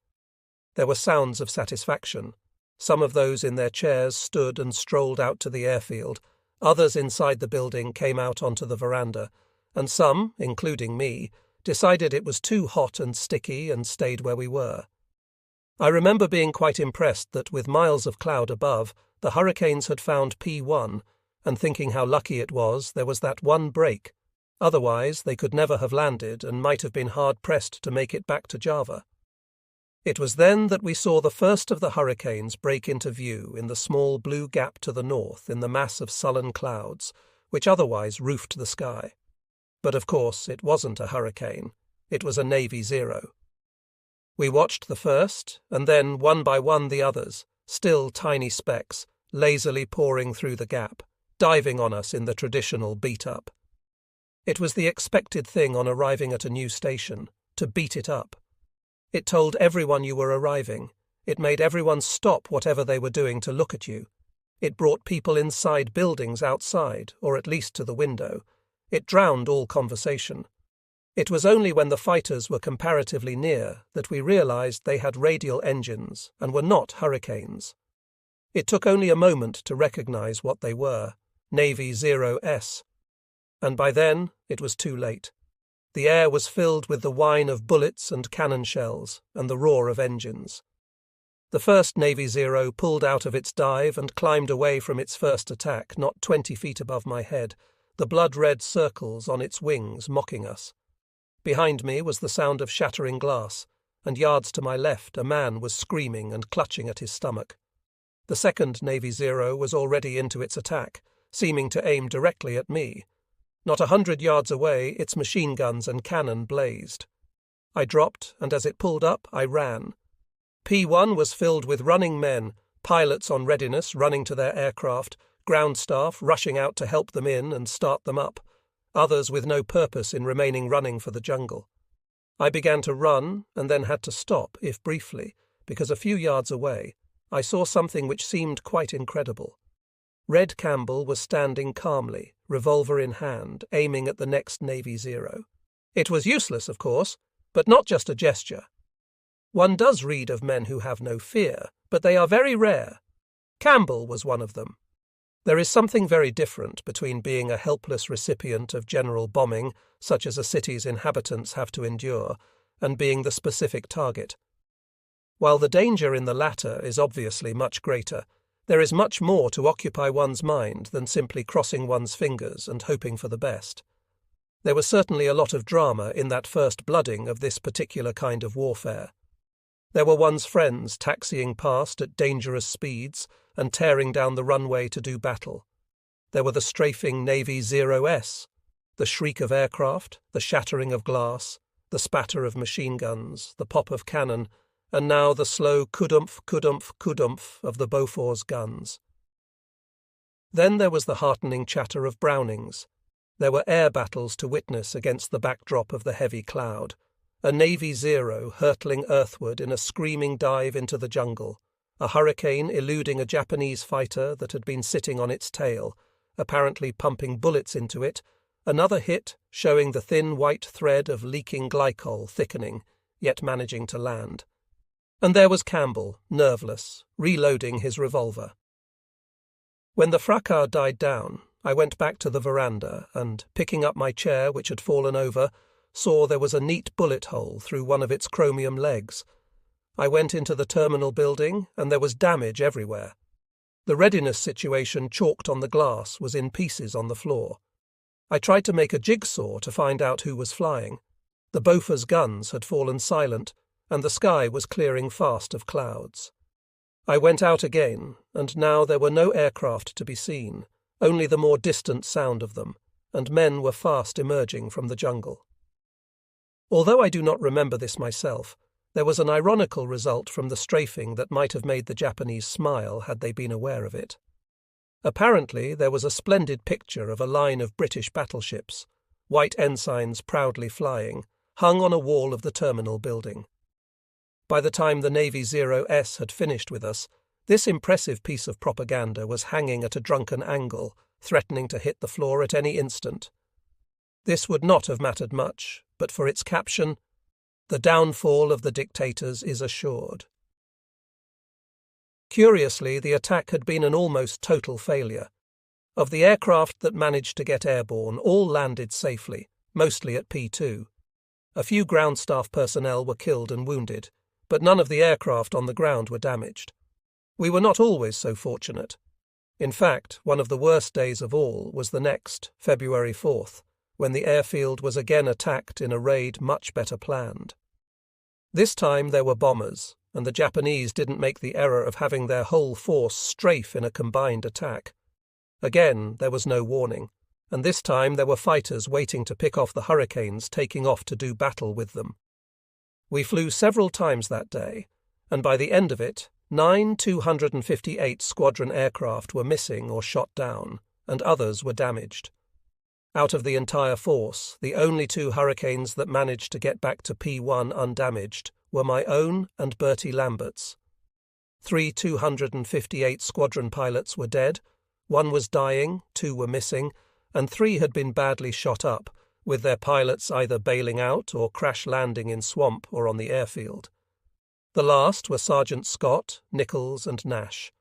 There were sounds of satisfaction. Some of those in their chairs stood and strolled out to the airfield, others inside the building came out onto the veranda, and some, including me, decided it was too hot and sticky and stayed where we were. I remember being quite impressed that, with miles of cloud above, the hurricanes had found P1, and thinking how lucky it was there was that one break. Otherwise they could never have landed and might have been hard-pressed to make it back to Java. It was then that we saw the first of the hurricanes break into view in the small blue gap to the north in the mass of sullen clouds, which otherwise roofed the sky. But of course it wasn't a hurricane. It was a Navy Zero. We watched the first, and then one by one the others, still tiny specks, lazily pouring through the gap, diving on us in the traditional beat-up. It was the expected thing on arriving at a new station, to beat it up. It told everyone you were arriving. It made everyone stop whatever they were doing to look at you. It brought people inside buildings outside, or at least to the window. It drowned all conversation. It was only when the fighters were comparatively near that we realized they had radial engines and were not hurricanes. It took only a moment to recognize what they were, Navy 0S. And by then it was too late. The air was filled with the whine of bullets and cannon shells and the roar of engines. The first Navy Zero pulled out of its dive and climbed away from its first attack not 20 feet above my head, the blood-red circles on its wings mocking us. Behind me was the sound of shattering glass, and yards to my left a man was screaming and clutching at his stomach. The second Navy Zero was already into its attack, seeming to aim directly at me. Not 100 yards away, its machine guns and cannon blazed. I dropped, and as it pulled up, I ran. P1 was filled with running men, pilots on readiness running to their aircraft, ground staff rushing out to help them in and start them up, others with no purpose in remaining running for the jungle. I began to run, and then had to stop, if briefly, because a few yards away I saw something which seemed quite incredible. Red Campbell was standing calmly, revolver in hand, aiming at the next Navy Zero. It was useless, of course, but not just a gesture. One does read of men who have no fear, but they are very rare. Campbell was one of them. There is something very different between being a helpless recipient of general bombing, such as a city's inhabitants have to endure, and being the specific target. While the danger in the latter is obviously much greater, there is much more to occupy one's mind than simply crossing one's fingers and hoping for the best. There was certainly a lot of drama in that first blooding of this particular kind of warfare. There were one's friends taxiing past at dangerous speeds and tearing down the runway to do battle. There were the strafing Navy 0S, the shriek of aircraft, the shattering of glass, the spatter of machine guns, the pop of cannon, and now the slow kudumph, kudumph, kudumph of the Bofors guns. Then there was the heartening chatter of Brownings. There were air battles to witness against the backdrop of the heavy cloud, a Navy Zero hurtling earthward in a screaming dive into the jungle, a hurricane eluding a Japanese fighter that had been sitting on its tail, apparently pumping bullets into it, another hit showing the thin white thread of leaking glycol thickening, yet managing to land. And there was Campbell, nerveless, reloading his revolver. When the fracas died down, I went back to the veranda and, picking up my chair which had fallen over, saw there was a neat bullet hole through one of its chromium legs. I went into the terminal building, and there was damage everywhere. The readiness situation chalked on the glass was in pieces on the floor. I tried to make a jigsaw to find out who was flying. The Bofors guns had fallen silent, and the sky was clearing fast of clouds. I went out again, and now there were no aircraft to be seen, only the more distant sound of them, and men were fast emerging from the jungle. Although I do not remember this myself, there was an ironical result from the strafing that might have made the Japanese smile had they been aware of it. Apparently there was a splendid picture of a line of British battleships, white ensigns proudly flying, hung on a wall of the terminal building. By the time the Navy 0S had finished with us, this impressive piece of propaganda was hanging at a drunken angle, threatening to hit the floor at any instant. This would not have mattered much, but for its caption, "The downfall of the dictators is assured." Curiously, the attack had been an almost total failure. Of the aircraft that managed to get airborne, all landed safely, mostly at P2. A few ground staff personnel were killed and wounded, but none of the aircraft on the ground were damaged. We were not always so fortunate. In fact, one of the worst days of all was the next, February 4th, when the airfield was again attacked in a raid much better planned. This time there were bombers, and the Japanese didn't make the error of having their whole force strafe in a combined attack. Again, there was no warning, and this time there were fighters waiting to pick off the Hurricanes taking off to do battle with them. We flew several times that day, and by the end of it, 9 258 squadron aircraft were missing or shot down, and others were damaged. Out of the entire force, the only 2 Hurricanes that managed to get back to P1 undamaged were my own and Bertie Lambert's. 3 258 squadron pilots were dead, 1 was dying, 2 were missing, and 3 had been badly shot up, with their pilots either bailing out or crash landing in swamp or on the airfield. The last were Sergeant Scott, Nichols and Nash.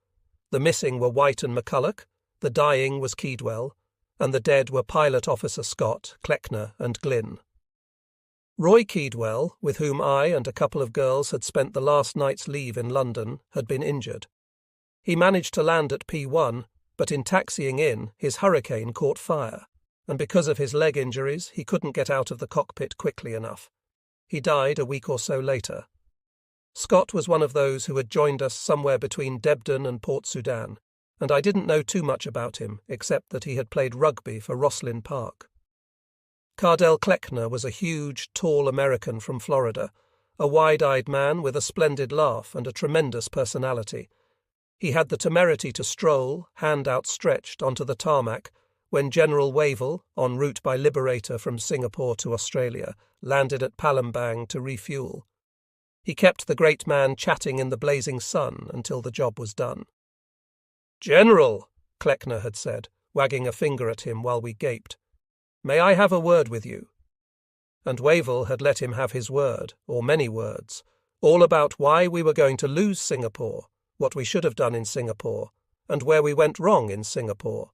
The missing were White and McCulloch, the dying was Keedwell, and the dead were Pilot Officer Scott, Kleckner and Glynn. Roy Keedwell, with whom I and a couple of girls had spent the last night's leave in London, had been injured. He managed to land at P1, but in taxiing in, his Hurricane caught fire, and because of his leg injuries, he couldn't get out of the cockpit quickly enough. He died a week or so later. Scott was one of those who had joined us somewhere between Debden and Port Sudan, and I didn't know too much about him except that he had played rugby for Roslyn Park. Cardell Kleckner was a huge, tall American from Florida, a wide-eyed man with a splendid laugh and a tremendous personality. He had the temerity to stroll, hand outstretched, onto the tarmac when General Wavell, en route by Liberator from Singapore to Australia, landed at Palembang to refuel. He kept the great man chatting in the blazing sun until the job was done. "General," Kleckner had said, wagging a finger at him while we gaped. "May I have a word with you?" And Wavell had let him have his word, or many words, all about why we were going to lose Singapore, what we should have done in Singapore, and where we went wrong in Singapore.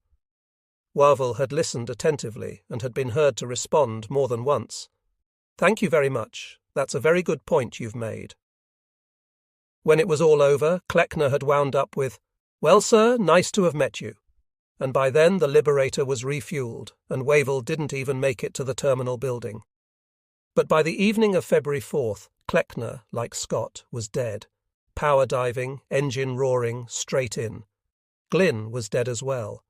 Wavell had listened attentively and had been heard to respond more than once. "Thank you very much. That's a very good point you've made." When it was all over, Kleckner had wound up with, "Well, sir, nice to have met you." And by then the Liberator was refueled, and Wavell didn't even make it to the terminal building. But by the evening of February 4th, Kleckner, like Scott, was dead. Power diving, engine roaring, straight in. Glynn was dead as well.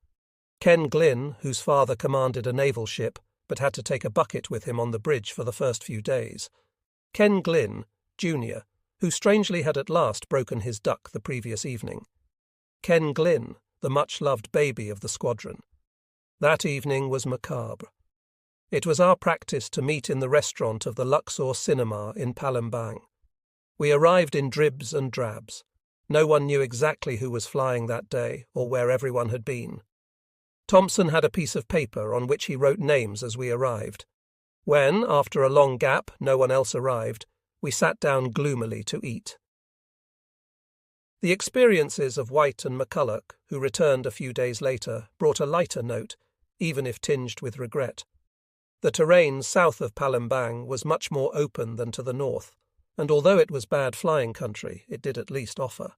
Ken Glynn, whose father commanded a naval ship, but had to take a bucket with him on the bridge for the first few days. Ken Glynn, Jr., who strangely had at last broken his duck the previous evening. Ken Glynn, the much-loved baby of the squadron. That evening was macabre. It was our practice to meet in the restaurant of the Luxor Cinema in Palembang. We arrived in dribs and drabs. No one knew exactly who was flying that day or where everyone had been. Thompson had a piece of paper on which he wrote names as we arrived. When, after a long gap, no one else arrived, we sat down gloomily to eat. The experiences of White and McCulloch, who returned a few days later, brought a lighter note, even if tinged with regret. The terrain south of Palembang was much more open than to the north, and although it was bad flying country, it did at least offer.